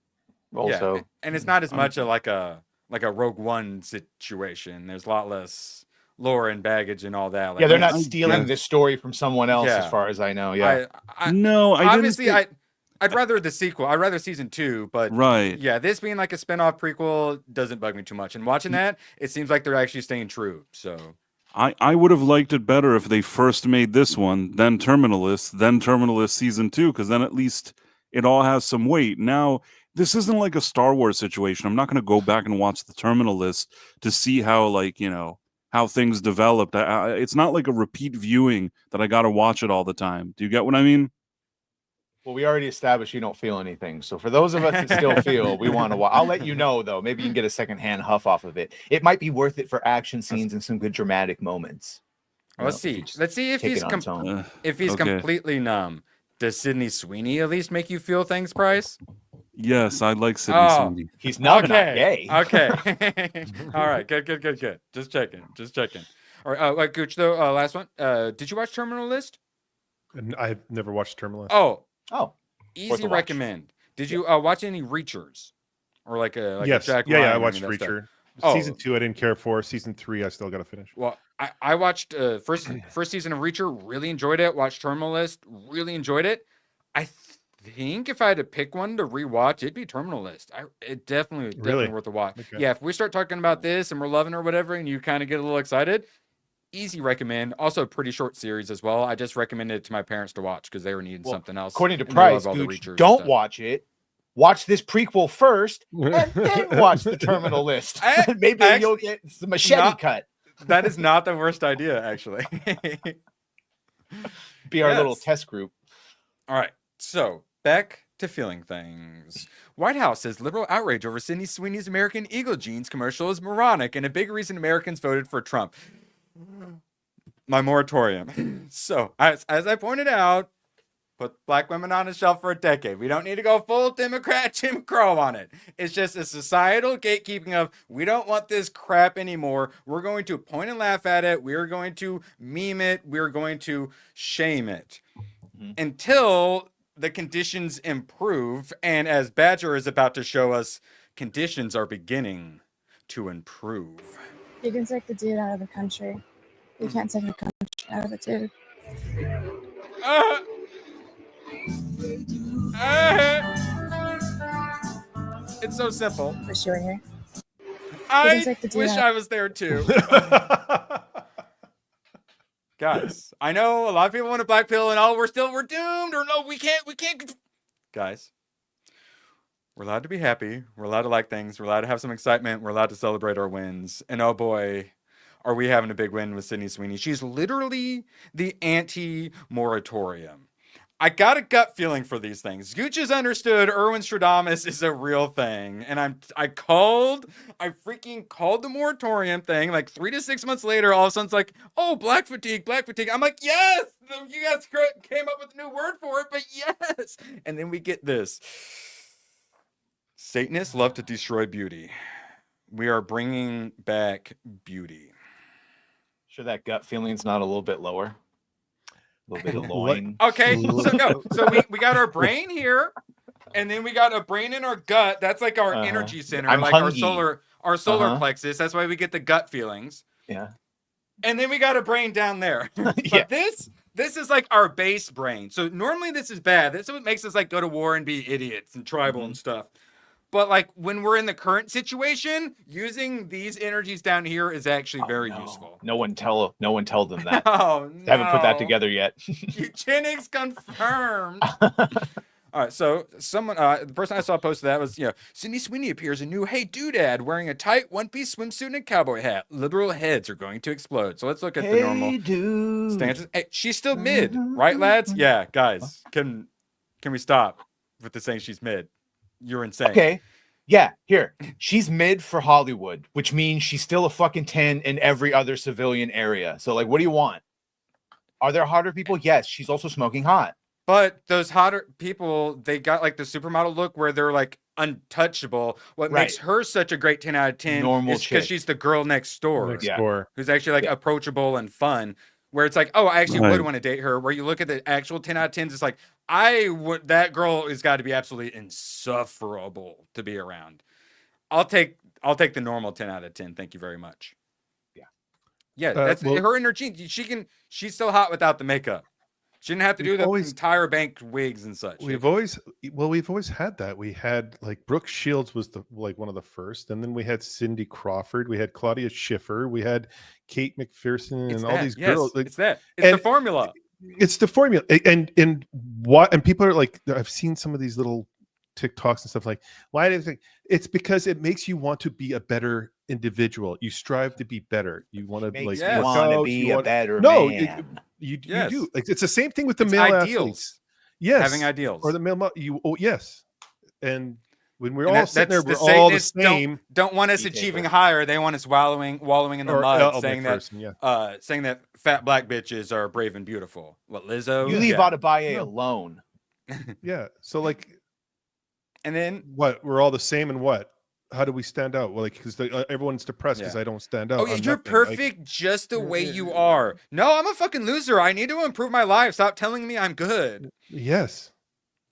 Also, yeah, and it's not as much like a Rogue One situation. There's a lot less lore and baggage and all that. Like, yeah, they're not stealing this story from someone else, as far as I know. Yeah, obviously, I'd rather the sequel. I'd rather season 2, but yeah, this being like a spinoff prequel doesn't bug me too much. And watching that, it seems like they're actually staying true. So I would have liked it better if they first made this one, then Terminalist season 2, because then at least it all has some weight. Now, this isn't like a Star Wars situation. I'm not going to go back and watch the Terminalist to see how, how things developed. It's not like a repeat viewing that I got to watch it all the time. Do you get what I mean? Well, we already established you don't feel anything. So for those of us that still feel, we want to watch. I'll let you know, though. Maybe you can get a secondhand huff off of it. It might be worth it for action scenes and some good dramatic moments. Let's see if he's completely numb. Does Sydney Sweeney at least make you feel things, Price? Yes, I like Sydney Sweeney. He's not gay. Okay. All right. Good. Just checking. All right. Gooch, though, last one. Did you watch Terminalist? I've never watched Terminalist. Oh. Easy recommend. Did you watch any Reachers? Or like a Jack Ryan? I watched Reacher. Season 2 I didn't care for. Season 3 I still got to finish. Well, I watched first season of Reacher, really enjoyed it. Watched Terminalist, really enjoyed it. I think if I had to pick one to rewatch, it'd be Terminalist. It definitely worth a watch. Okay. Yeah, if we start talking about this and we're loving or whatever, and you kind of get a little excited, easy recommend. Also, a pretty short series as well. I just recommended it to my parents to watch because they were needing something else. According to Price, don't watch it. Watch this prequel first, and then watch the Terminalist. Maybe you'll get the machete cut. That is not the worst idea, actually. Be our little test group. All right, so back to feeling things. White House says liberal outrage over Sydney Sweeney's American Eagle jeans commercial is moronic and a big reason Americans voted for Trump. My moratorium. So, as I pointed out, put black women on a shelf for a decade. We don't need to go full Democrat Jim Crow on it. It's just a societal gatekeeping of, we don't want this crap anymore. We're going to point and laugh at it. We're going to meme it. We're going to shame it. Until the conditions improve. And as Badger is about to show us, conditions are beginning to improve. You can take the dude out of the country. You can't take the country out of the dude. It's so simple. Wish you were here. I wish I was there too. Guys, I know a lot of people want a black pill and we're doomed, or no, we can't. guys, we're allowed to be happy. We're allowed to like things. We're allowed to have some excitement. We're allowed to celebrate our wins. And oh boy, are we having a big win with Sydney Sweeney. She's literally the anti-moratorium. I got a gut feeling for these things. Gooch has understood Erwin Stradamus is a real thing. And I freaking called the moratorium thing. Like 3 to 6 months later, all of a sudden it's like, oh, black fatigue. I'm like, yes, you guys came up with a new word for it, but yes. And then we get this. Satanists love to destroy beauty. We are bringing back beauty. Sure that gut feeling's not a little bit lower? A little bit of loin. Okay, so we got our brain here, and then we got a brain in our gut. That's like our energy center, like hungry. our solar plexus. That's why we get the gut feelings. Yeah. And then we got a brain down there. But this is like our base brain. So normally this is bad. This is what makes us like go to war and be idiots and tribal and stuff. But like when we're in the current situation, using these energies down here is actually very useful. No one tell them that. Oh, no. They haven't put that together yet. Eugenics confirmed. All right, so someone, the person I saw posted that was, Sydney Sweeney appears in new Hey Dude ad wearing a tight one-piece swimsuit and a cowboy hat. Liberal heads are going to explode. So let's look at the normal stances. Hey, she's still mid, right, lads? Yeah, guys, can we stop with the saying she's mid? You're insane. Okay. Yeah, here. She's mid for Hollywood, which means she's still a fucking 10 in every other civilian area. So, like, what do you want? Are there hotter people? Yes, she's also smoking hot. But those hotter people, they got like the supermodel look where they're like untouchable. What makes her such a great 10 out of 10 normal is because she's the girl next door. Who's actually like approachable and fun. Where it's like, oh, I actually would want to date her. Where you look at the actual 10 out of 10s, it's like, that girl has got to be absolutely insufferable to be around. I'll take the normal 10 out of 10. Thank you very much. Yeah, that's her and her jeans. She's still hot without the makeup. She didn't have to do the entire bank wigs and such. We've always had that. We had like Brooke Shields was one of the first, and then we had Cindy Crawford, we had Claudia Schiffer, we had Kate McPherson, and all these girls. It's the formula. It's the formula, and people are like, I've seen some of these little TikToks and stuff like, why do you think? It's because it makes you want to be a better individual. You strive to be better. You want to be a better man. You do. Like it's the same thing with the male athletes. Yes, having ideals or the male. Yes, and when we're all sitting there, we're all the same. Don't want us achieving higher. They want us wallowing in the mud, saying that fat black bitches are brave and beautiful. What, Lizzo? You leave Adebayo alone. Yeah. So like, and then what? We're all the same, and what? How do we stand out? Well, like, because everyone's depressed because I don't stand out. Oh, you're perfect just the way you are. No, I'm a fucking loser. I need to improve my life. Stop telling me I'm good. Yes.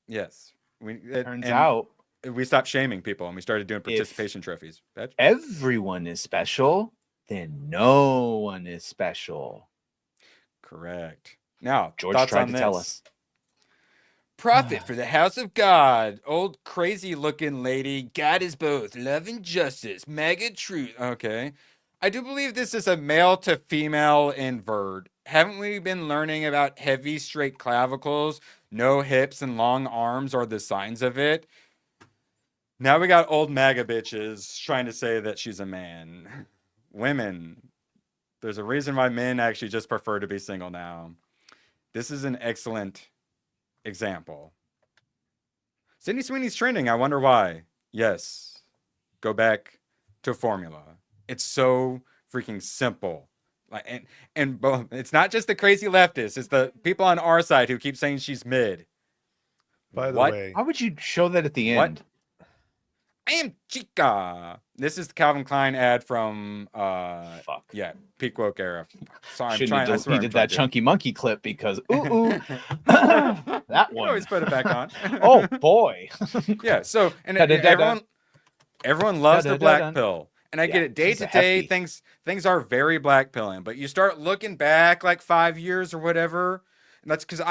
Turns out we stopped shaming people and we started doing participation trophies. Everyone is special, then no one is special. Correct. Now, George tried to tell us. Prophet for the house of God. Old crazy looking lady. God is both love and justice. Mega truth. Okay. I do believe this is a male to female invert. Haven't we been learning about heavy straight clavicles, no hips, and long arms are the signs of it? Now we got old MAGA bitches trying to say that she's a man. Women. There's a reason why men actually just prefer to be single now. This is an excellent example. Sydney Sweeney's trending. I wonder why. Yes. Go back to formula. It's so freaking simple. Like and it's not just the crazy leftists, it's the people on our side who keep saying she's mid. By the way, why would you show that at the end? I am chica. This is the Calvin Klein ad from peak woke era. Sorry, he did that chunky monkey clip because that one. You always put it back on. Oh boy. Yeah. So and everyone loves the black pill, and I get it. Day to day, things are very black pilling, but you start looking back like 5 years or whatever, and that's because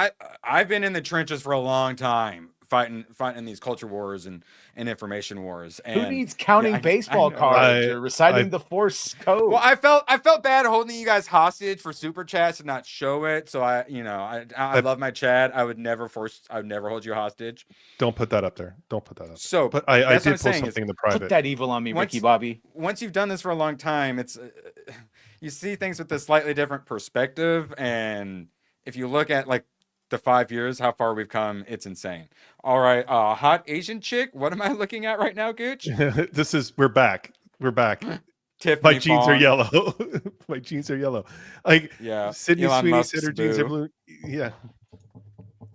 I've been in the trenches for a long time fighting these culture wars and information wars. And who needs counting baseball cards or reciting the Force code? Well, I felt bad holding you guys hostage for super chats and not show it. So I love my chat. I would never hold you hostage. Don't put that up there. Don't put that up. So, but I did post something in the private. Put that evil on me, Ricky Bobby. Once you've done this for a long time, it's you see things with a slightly different perspective, and if you look at like the 5 years, how far we've come, it's insane. All right, hot Asian chick. What am I looking at right now, Gooch? We're back. Tiffany My jeans Fong. are yellow. My jeans are yellow. Like Sydney Elon Sweeney Musk's said her jeans boo. are blue. Yeah.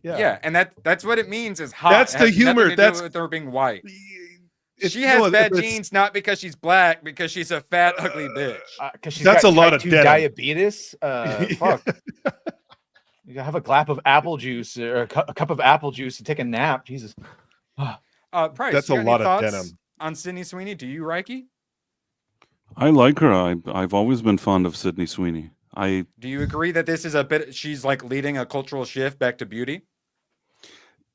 Yeah, and that's what it means is hot. That's It the has humor. nothing to do That's with her being white. She has bad genes, not because she's black, because she's a fat, ugly bitch. Because she's That's got a lot type of 2 denim. diabetes. Fuck. You gotta have a glap of apple juice or a cup of apple juice to take a nap. Jesus. Price, That's you a got lot any of thoughts denim. on Sydney Sweeney? Do you, Reiki? I like her. I've always been fond of Sydney Sweeney. Do you agree that this is she's like leading a cultural shift back to beauty?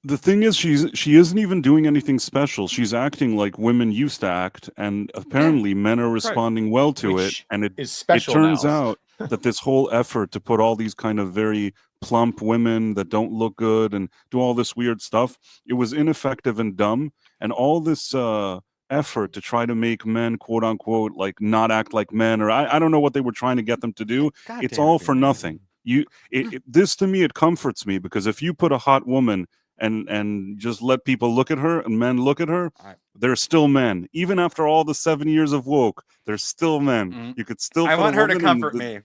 The thing is, she isn't even doing anything special. She's acting like women used to act, and apparently men are responding well to it. And it turns out that this whole effort to put all these kind of very plump women that don't look good and do all this weird stuff, it was ineffective and dumb. And all this effort to try to make men, quote unquote, like not act like men, or I don't know what they were trying to get them to do. It's all for nothing. This to me, it comforts me, because if you put a hot woman and just let people look at her and men look at her, they're still men. Even after all the 7 years of woke, they're still men. You could still. I put want a her to woman comfort me.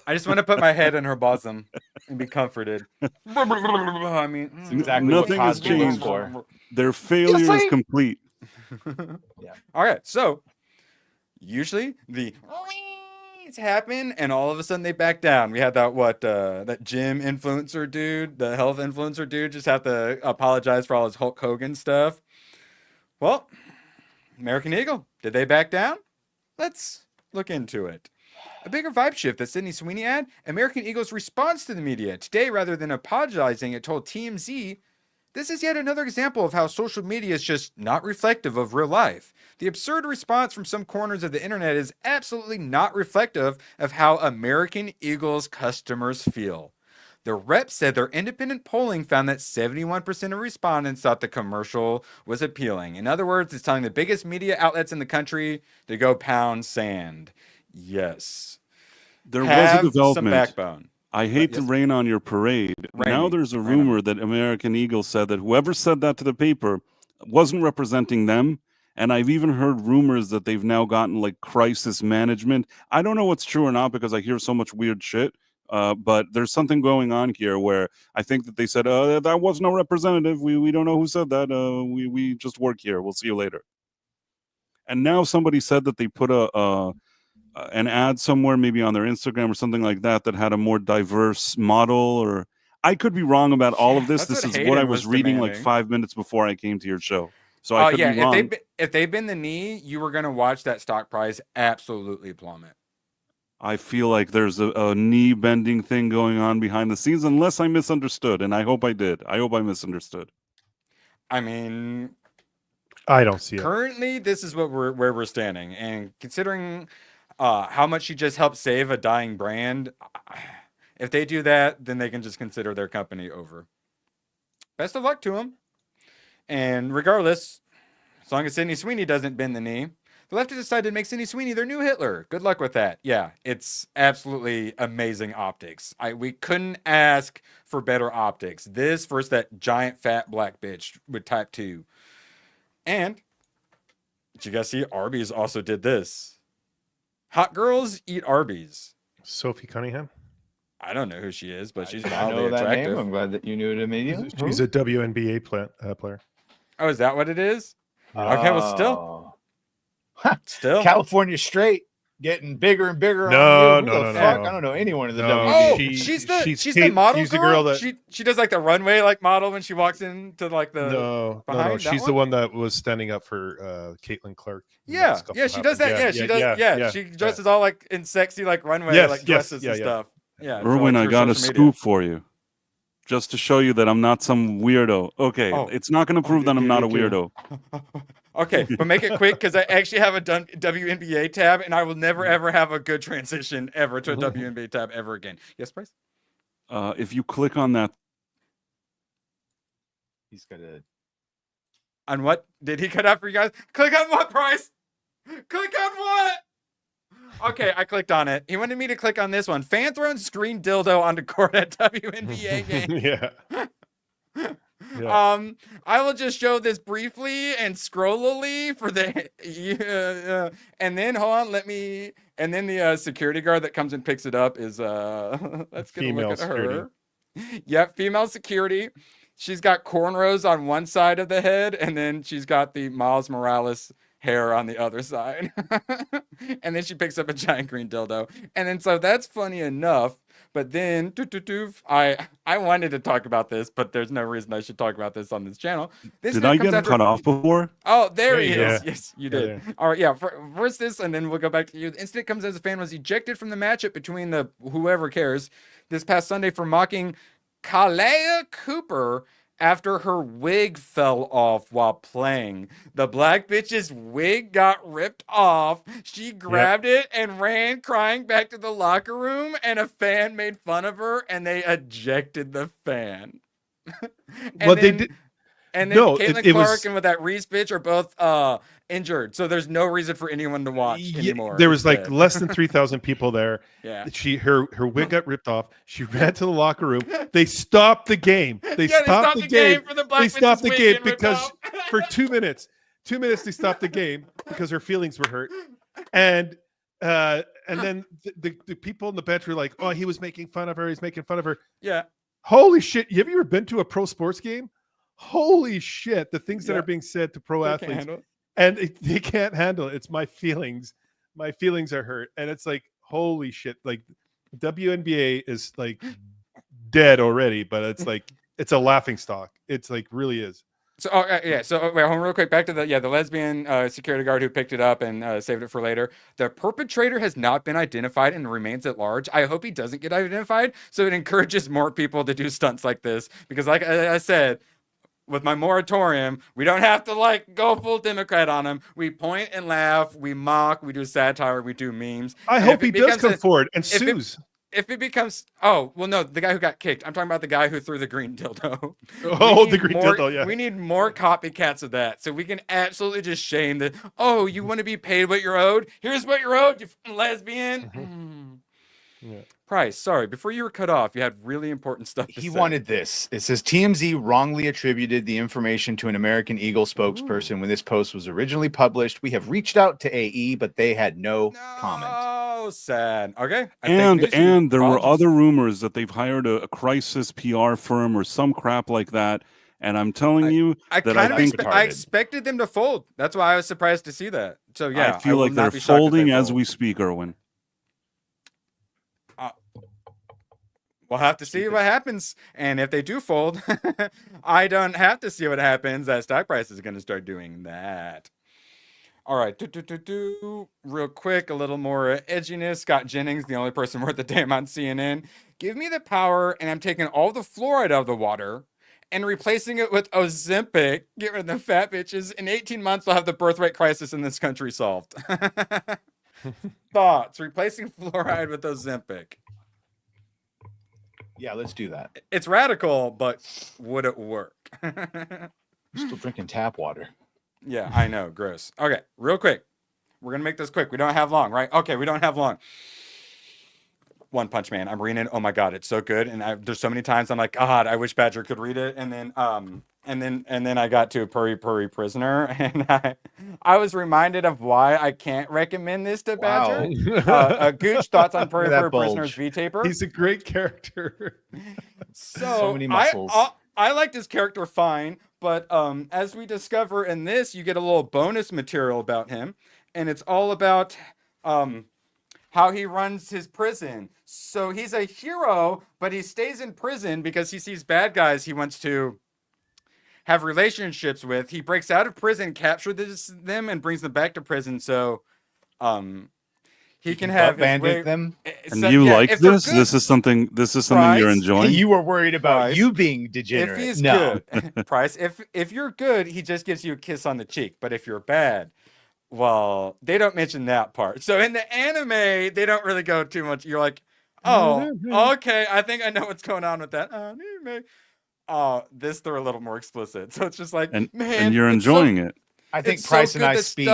I just want to put my head in her bosom and be comforted. I mean, exactly nothing has changed. Their failure is complete. Yeah. All right. So usually the happen and all of a sudden they back down. We had that gym influencer dude, the health influencer dude, just have to apologize for all his Hulk Hogan stuff. Well, American Eagle, did they back down? Let's look into it. A bigger vibe shift that Sydney Sweeney had. American Eagle's response to the media today, rather than apologizing, it told TMZ, "This is yet another example of how social media is just not reflective of real life. The absurd response from some corners of the internet is absolutely not reflective of how American Eagle's customers feel. The rep said their independent polling found that 71% of respondents thought the commercial was appealing. In other words, it's telling the biggest media outlets in the country to go pound sand." Yes. There was a development. Some backbone. I hate to rain on your parade. Now there's a rumor that American Eagle said that whoever said that to the paper wasn't representing them. And I've even heard rumors that they've now gotten like crisis management. I don't know what's true or not, because I hear so much weird shit. But there's something going on here where I think that they said, that was no representative. We don't know who said that. We just work here. We'll see you later. And now somebody said that they put an ad somewhere, maybe on their Instagram or something like that, that had a more diverse model. Or I could be wrong about all of this. This is what I was reading like 5 minutes before I came to your show. So I could be wrong. If they bend the knee, you were going to watch that stock price absolutely plummet. I feel like there's a knee bending thing going on behind the scenes, unless I misunderstood, and I hope I did. I hope I misunderstood. I mean, I don't see it. Currently, this is where we're standing, and considering how much she just helped save a dying brand, if they do that, then they can just consider their company over. Best of luck to them. And regardless, as long as Sydney Sweeney doesn't bend the knee, the left has decided to make Sydney Sweeney their new Hitler. Good luck with that. Yeah, it's absolutely amazing optics. We couldn't ask for better optics. This versus that giant fat black bitch with type 2. And did you guys see Arby's also did this? Hot girls eat Arby's. Sophie Cunningham? I don't know who she is, but she's I wildly know that attractive. name. I'm glad that you knew it immediately. She's a WNBA player. Oh, is that what it is? Okay, well, still. California straight getting bigger and bigger. No. I don't know anyone in the WNBA. Oh, she's the model. She's the girl that she does like the runway like model when she walks into like the no. She's the one that was standing up for Caitlin Clark. Yeah, she does that. Yeah, she dresses all like in sexy like runway like dresses and stuff. Yeah, Erwin, I got a scoop for you. just to show you that I'm not some weirdo. Okay, it's not going to prove that I'm not a weirdo. Okay, but make it quick because I actually have a WNBA tab, and I will never ever have a good transition ever to a WNBA tab ever again. Yes, Bryce? If you click on that, he's gonna. On what? Did he cut out for you guys? Click on what, Bryce? Click on what? Okay, I clicked on it. He wanted me to click on this one. Fan thrown screen dildo onto court at WNBA game. Yeah. I will just show this briefly and scrollily for the and then hold on, and then the security guard that comes and picks it up is let's get a look at her. Yep, female security. She's got cornrows on one side of the head, and then she's got the Miles Morales hair on the other side. And then she picks up a giant green dildo. And then so that's funny enough. But then I wanted to talk about this, but there's no reason I should talk about this on this channel. Did I get cut off before? Oh, there he is. Yeah. Yes, you did. All right, yeah. First this, and then we'll go back to you. The incident comes as a fan was ejected from the matchup between the whoever cares this past Sunday for mocking Kalea Cooper after her wig fell off while playing. The black bitch's wig got ripped off. She grabbed it and ran crying back to the locker room, and a fan made fun of her, and they ejected the fan. They did. And then No, Caitlin it Clark was- and with that Reese bitch are both injured, so there's no reason for anyone to watch anymore. There was like instead. less than 3,000 people there. Yeah. Her wig got ripped off. She ran to the locker room. They stopped the game. They stopped the game. for the black They stopped the bitch's game wig getting ripped because off. for 2 minutes. 2 minutes they stopped the game because her feelings were hurt. And then the people on the bench were like, "Oh, he was making fun of her. He's making fun of her." Yeah. Holy shit! Have you ever been to a pro sports game? Holy shit! The things that Yeah. are being said to pro They can't athletes, handle it. and they can't handle it. It's my feelings. My feelings are hurt, and it's like, holy shit! Like WNBA is like dead already, but it's like it's a laughing stock. It's like really is. So yeah. So wait, hold on real quick. Back to the lesbian security guard who picked it up and saved it for later. The perpetrator has not been identified and remains at large. I hope he doesn't get identified, so it encourages more people to do stunts like this. Because, like I said, with my moratorium, we don't have to like go full Democrat on him. We point and laugh, we mock, we do satire, we do memes. I hope he does come forward and sues. If it becomes, oh, well, no, the guy who got kicked. I'm talking about the guy who threw the green dildo. Oh, the green dildo, yeah. We need more copycats of that. So we can absolutely just shame that, oh, you want to be paid what you're owed? Here's what you're owed, you fucking lesbian. Yeah. Price, sorry, before you were cut off, you had really important stuff to say. He wanted this. It says TMZ wrongly attributed the information to an American Eagle spokesperson when this post was originally published. We have reached out to AE, but they had no comment. Oh, sad. Okay. And there were other rumors that they've hired a crisis PR firm or some crap like that. And I'm telling you I expected them to fold. That's why I was surprised to see that. So yeah, I feel like they're folding as we speak, Erwin. We'll have to see what happens. And if they do fold, I don't have to see what happens. That stock price is going to start doing that. All right. Real quick, a little more edginess. Scott Jennings, the only person worth a damn on CNN. Give me the power, and I'm taking all the fluoride out of the water and replacing it with Ozempic. Get rid of the fat bitches. In 18 months, we'll have the birth rate crisis in this country solved. Thoughts? Replacing fluoride with Ozempic. Yeah, let's do that. It's radical, but would it work? I'm still drinking tap water. Yeah, I know. Gross. Okay, real quick. We're going to make this quick. We don't have long, right? Okay, we don't have long. One Punch Man. I'm reading it. Oh my God, it's so good. And there's so many times I'm like, God, I wish Badger could read it. And then I got to Puri Puri Prisoner, and I was reminded of why I can't recommend this to Badger. Wow. Gooch, thoughts on Puri Puri bulge. Prisoner's V-Taper? He's a great character. So many muscles. I liked his character fine, but as we discover in this, you get a little bonus material about him, and it's all about how he runs his prison. So he's a hero, but he stays in prison because he sees bad guys he wants to have relationships with. He breaks out of prison, captures them, and brings them back to prison. So He can have bandit them. And you like this? This is something you're enjoying? You were worried about you being degenerate. If he's no. good, Price. If you're good, he just gives you a kiss on the cheek. But if you're bad, well, they don't mention that part. So in the anime, they don't really go too much. You're like, oh, okay, I think I know what's going on with that anime. They're a little more explicit. So it's just like, man, and you're enjoying it. I think Price and I speak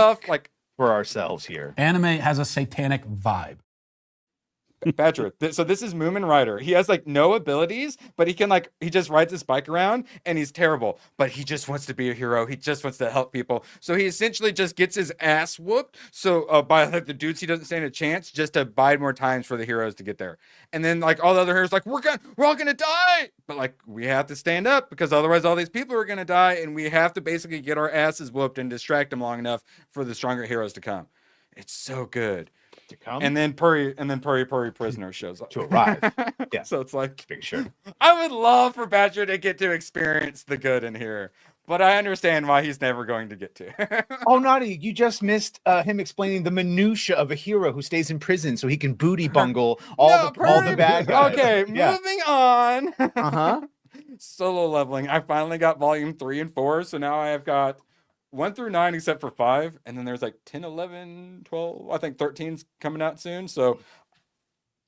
for ourselves here. Anime has a satanic vibe. Badger. So this is Moomin Rider. He has like no abilities, but he just rides his bike around and he's terrible, but he just wants to be a hero. He just wants to help people. So he essentially just gets his ass whooped. So by like the dudes he doesn't stand a chance, just to bide more times for the heroes to get there. And then like all the other heroes like, we're all gonna die. But like we have to stand up because otherwise all these people are gonna die, and we have to basically get our asses whooped and distract them long enough for the stronger heroes to come. It's so good. To come, and then Puri Prisoner shows up to arrive. Yeah, so it's like, sure. I would love for Badger to get to experience the good in here, but I understand why he's never going to get to. Oh, Naughty, you just missed him explaining the minutia of a hero who stays in prison so he can booty bungle all the bad guys. Okay, moving on. Uh-huh. Solo leveling. I finally got volume 3 and 4, so now I have got 1 through 9 except for 5, and then there's like 10, 11, 12, I think 13's coming out soon, so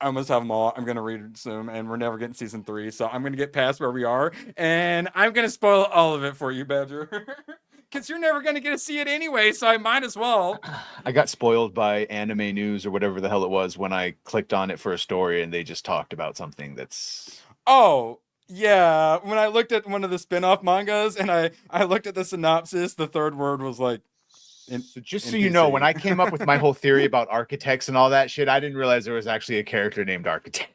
I almost have them all. I'm going to read soon, and we're never getting season 3, so I'm going to get past where we are, and I'm going to spoil all of it for you, Badger, because you're never going to get to see it anyway, so I might as well. I got spoiled by Anime News or whatever the hell it was when I clicked on it for a story, and they just talked about something that's... Oh, yeah, when I looked at one of the spin-off mangas and I looked at the synopsis, the third word was like, so just so you know, when I came up with my whole theory about architects and all that shit, I didn't realize there was actually a character named Architect.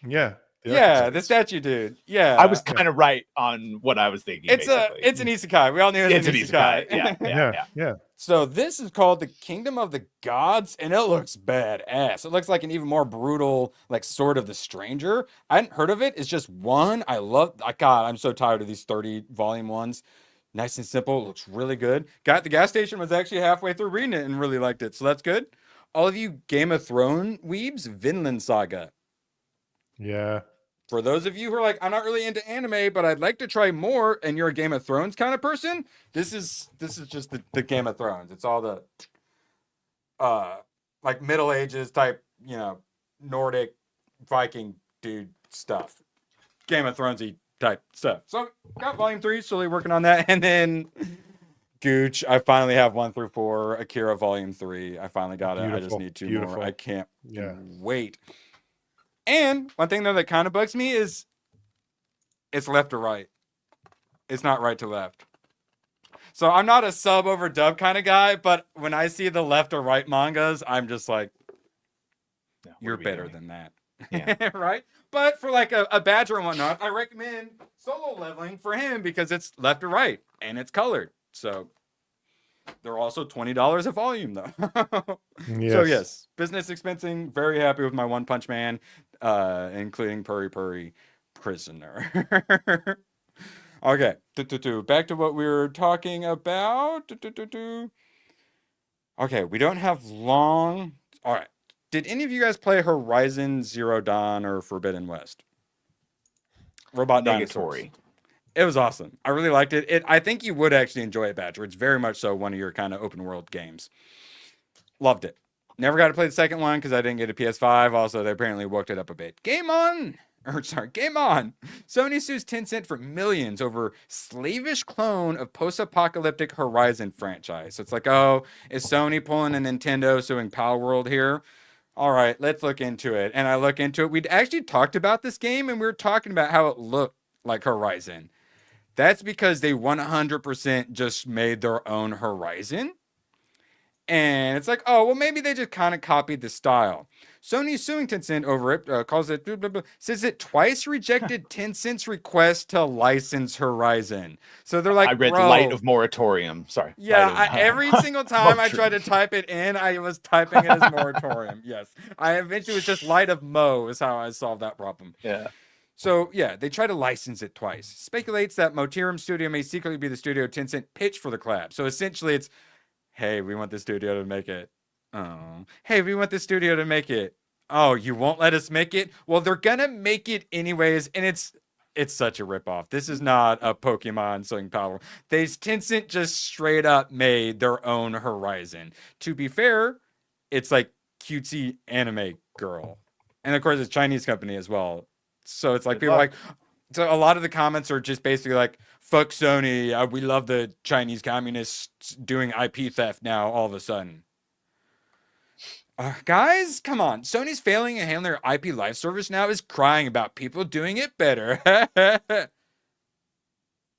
Yeah. Yeah, the statue dude. Yeah. I was kind of right on what I was thinking. It's an isekai. We all knew it's an isekai. Yeah. So this is called the Kingdom of the Gods, and it looks badass. It looks like an even more brutal, like Sword of the Stranger. I hadn't heard of it. It's just one. God, I'm so tired of these 30 volume ones. Nice and simple. Looks really good. Got at the gas station, was actually halfway through reading it and really liked it. So that's good. All of you Game of Thrones weebs, Vinland Saga. Yeah. For those of you who are like, I'm not really into anime, but I'd like to try more, and you're a Game of Thrones kind of person, this is just the Game of Thrones. It's all the like Middle Ages type, Nordic Viking dude stuff. Game of Thronesy type stuff. So got volume 3, slowly working on that, and then Gooch, I finally have 1 through 4, Akira volume 3. I finally got it. I just need 2 more. I can't wait. And one thing though that kind of bugs me is it's left to right. It's not right to left. So I'm not a sub over dub kind of guy, but when I see the left or right mangas, I'm just like, you're better than that. Yeah. Right? But for like a Badger and whatnot, I recommend solo leveling for him because it's left to right and it's colored. So they're also $20 a volume though. Yes. So yes, business expensing, very happy with my One Punch Man, including Puri Prisoner. Okay, back to what we were talking about. Okay, we don't have long. All right, did any of you guys play Horizon Zero Dawn or Forbidden West? Robot Dinosaurs. It was awesome. I really liked it. I think you would actually enjoy it, Badger. It's very much so one of your kind of open world games. Loved it. Never got to play the second one because I didn't get a PS5. Also, they apparently worked it up a bit. Game on! Sony sues Tencent for millions over slavish clone of post-apocalyptic Horizon franchise. So it's like, oh, is Sony pulling a Nintendo suing Pal World here? All right, let's look into it. And I look into it. We'd actually talked about this game, and we were talking about how it looked like Horizon. That's because they 100% just made their own Horizon. And it's like, oh, well, maybe they just kind of copied the style. Sony suing Tencent over it, calls it, blah, blah, blah, says it twice rejected Tencent's request to license Horizon. So they're like, I read Light of Moratorium. Sorry. Yeah, every single time I tried to type it in, I was typing it as Moratorium. Yes. I eventually was just Light of Mo is how I solved that problem. Yeah. So, yeah, they try to license it twice. Speculates that Moratorium Studio may secretly be the studio Tencent pitched for the collab. So, essentially, it's, hey, we want the studio to make it. Oh, hey, we want the studio to make it. Oh, you won't let us make it? Well, they're gonna make it anyways, and it's such a ripoff. This is not a Pokemon Swing Power. Tencent just straight up made their own Horizon. To be fair, it's like cutesy anime girl, and of course it's a Chinese company as well. So it's like people like. So a lot of the comments are just basically like, "Fuck Sony. We love the Chinese communists doing IP theft now. All of a sudden." Guys, come on. Sony's failing at handling their IP live service now is crying about people doing it better.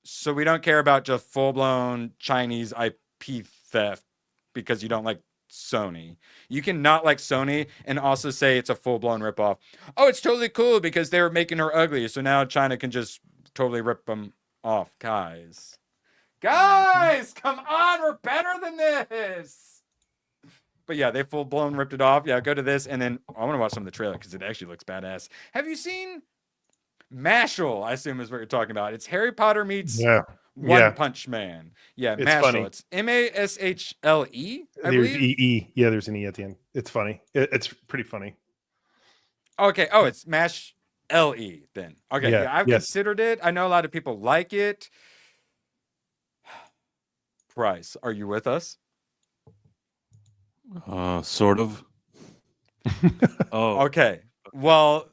So we don't care about just full-blown Chinese IP theft because you don't like Sony. You can not like Sony and also say it's a full-blown ripoff. Oh, it's totally cool because they were making her ugly, so now China can just totally rip them off. Guys, come on. We're better than this. But yeah, they full-blown ripped it off. Yeah, go to this, and then I want to watch some of the trailer because it actually looks badass. Have you seen Mashal? I assume is what you're talking about. It's Harry Potter meets One Punch Man. Yeah, it's Mashal. Funny. It's Mashle, I believe. E. Yeah, there's an E at the end. It's funny. It's pretty funny. Okay. Oh, it's Mash LE then. Okay. Yeah, I've considered it. I know a lot of people like it. Bryce, are you with us? Sort of. Oh, okay. Well,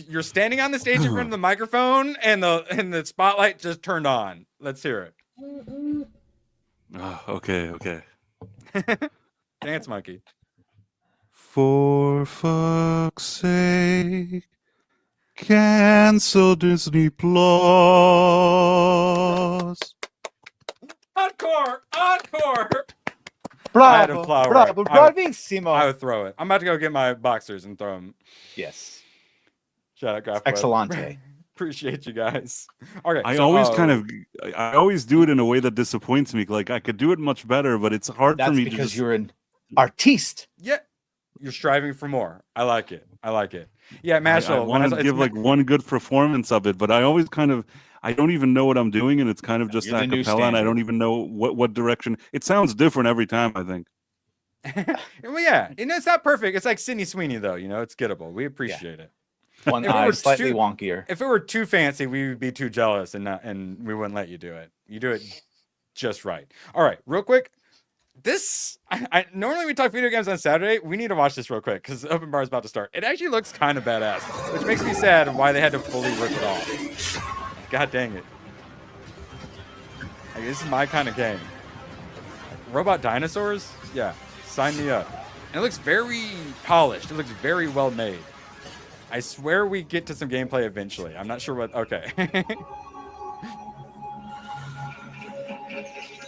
you're standing on the stage in front of the microphone, and the spotlight just turned on. Let's hear it. Okay. Dance monkey. For fuck's sake, cancel Disney Plus. Encore. Bravo, bravissimo. I would throw it. I'm about to go get my boxers and throw them. Yes. Shout out, Graph. Excellente. Appreciate you guys. Okay. I always do it in a way that disappoints me. Like I could do it much better, but it's hard for me because you're an artiste. Yeah. You're striving for more. I like it. Yeah, Mashal. I want to give like one good performance of it, but I always I don't even know what I'm doing, and it's kind of just a cappella, and I don't even know what direction. It sounds different every time, I think. Well, yeah, it's not perfect. It's like Sydney Sweeney, though. It's gettable. We appreciate it. One eye slightly wonkier. If it were too fancy, we would be too jealous, and we wouldn't let you do it. You do it just right. All right, real quick. I normally we talk video games on Saturday. We need to watch this real quick because Open Bar is about to start. It actually looks kind of badass, which makes me sad why they had to fully rip it off. God dang it. This is my kind of game. Robot dinosaurs? Yeah, sign me up. And it looks very polished. It looks very well made. I swear we get to some gameplay eventually. I'm not sure what... Okay.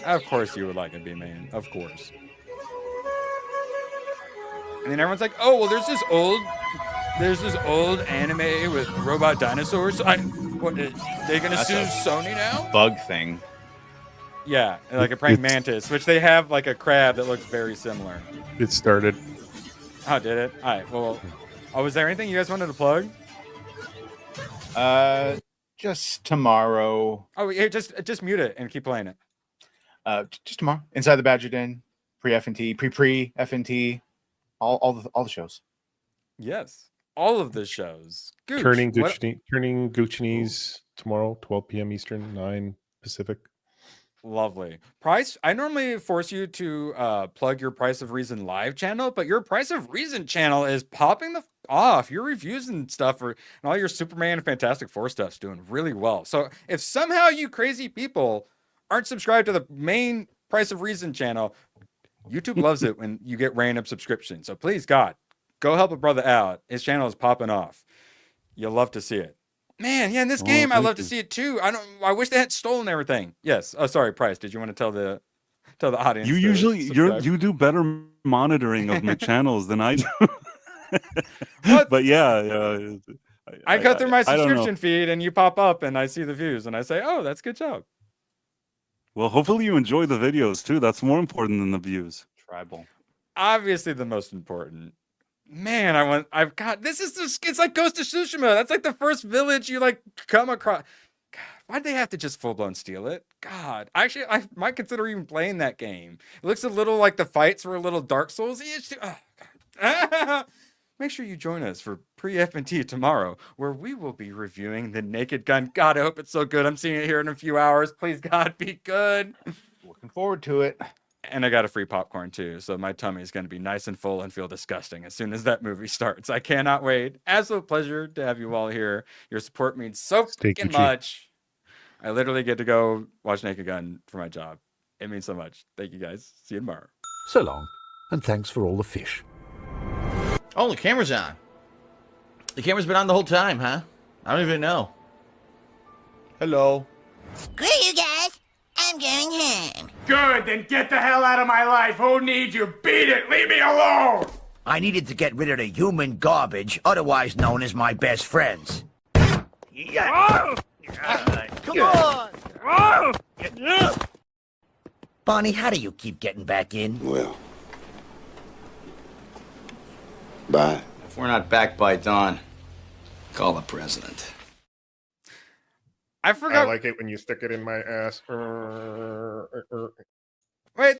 Of course you would like it, B-Man. Of course. And then everyone's like, oh, well, there's this old anime with robot dinosaurs. What, they gonna sue Sony now? Bug thing. Yeah, like a praying mantis, which they have like a crab that looks very similar. It started. Oh, did it? All right, well... Oh, was there anything you guys wanted to plug? Just tomorrow. Oh, here, just mute it and keep playing it. Just tomorrow. Inside the Badger Den, pre-FNT, pre-FNT, all the shows. Yes, all of the shows. Gooch, turning Gucci's tomorrow, 12 p.m. Eastern, 9 Pacific. Lovely. Price, I normally force you to plug your Price of Reason live channel, but your Price of Reason channel is popping off. Your reviews and stuff and all your Superman and Fantastic Four stuff's doing really well. So if somehow you crazy people aren't subscribed to the main Price of Reason channel, YouTube loves it when you get random subscriptions. So please, God, go help a brother out. His channel is popping off. You'll love to see it. Man, yeah, in this game, I love to see it too. I wish they had stolen everything. Yes. Oh, sorry, Price. Did you want to tell the audience? You do better monitoring of my channels than I do. But yeah, I go through my subscription feed, and you pop up, and I see the views, and I say, "Oh, that's a good job." Well, hopefully you enjoy the videos too. That's more important than the views. Tribal. Obviously, the most important. Man, it's like Ghost of Tsushima. That's like the first village you like come across. God, Why'd they have to just full blown steal it? God, actually, I might consider even playing that game. It looks a little like the fights were a little Dark Souls-ish. Make sure you join us for pre-FNT tomorrow, where we will be reviewing The Naked Gun. God, I hope it's so good. I'm seeing it here in a few hours. Please, God, be good. Looking forward to it. And I got a free popcorn too, so my tummy is going to be nice and full and feel disgusting as soon as that movie starts. I cannot wait. Absolute pleasure to have you all here. Your support means so freaking much. I literally get to go watch Naked Gun for my job. It means so much. Thank you guys. See you tomorrow. So long, and thanks for all the fish. Oh, the camera's on. The camera's been on the whole time, huh? I don't even know. Hello. Screw you guys. I'm going home. Good, then get the hell out of my life. Who needs you? Beat it. Leave me alone. I needed to get rid of the human garbage, otherwise known as my best friends. Oh! Come on! Bonnie, how do you keep getting back in? Well, bye. If we're not back by dawn, call the president. I forgot. I like it when you stick it in my ass.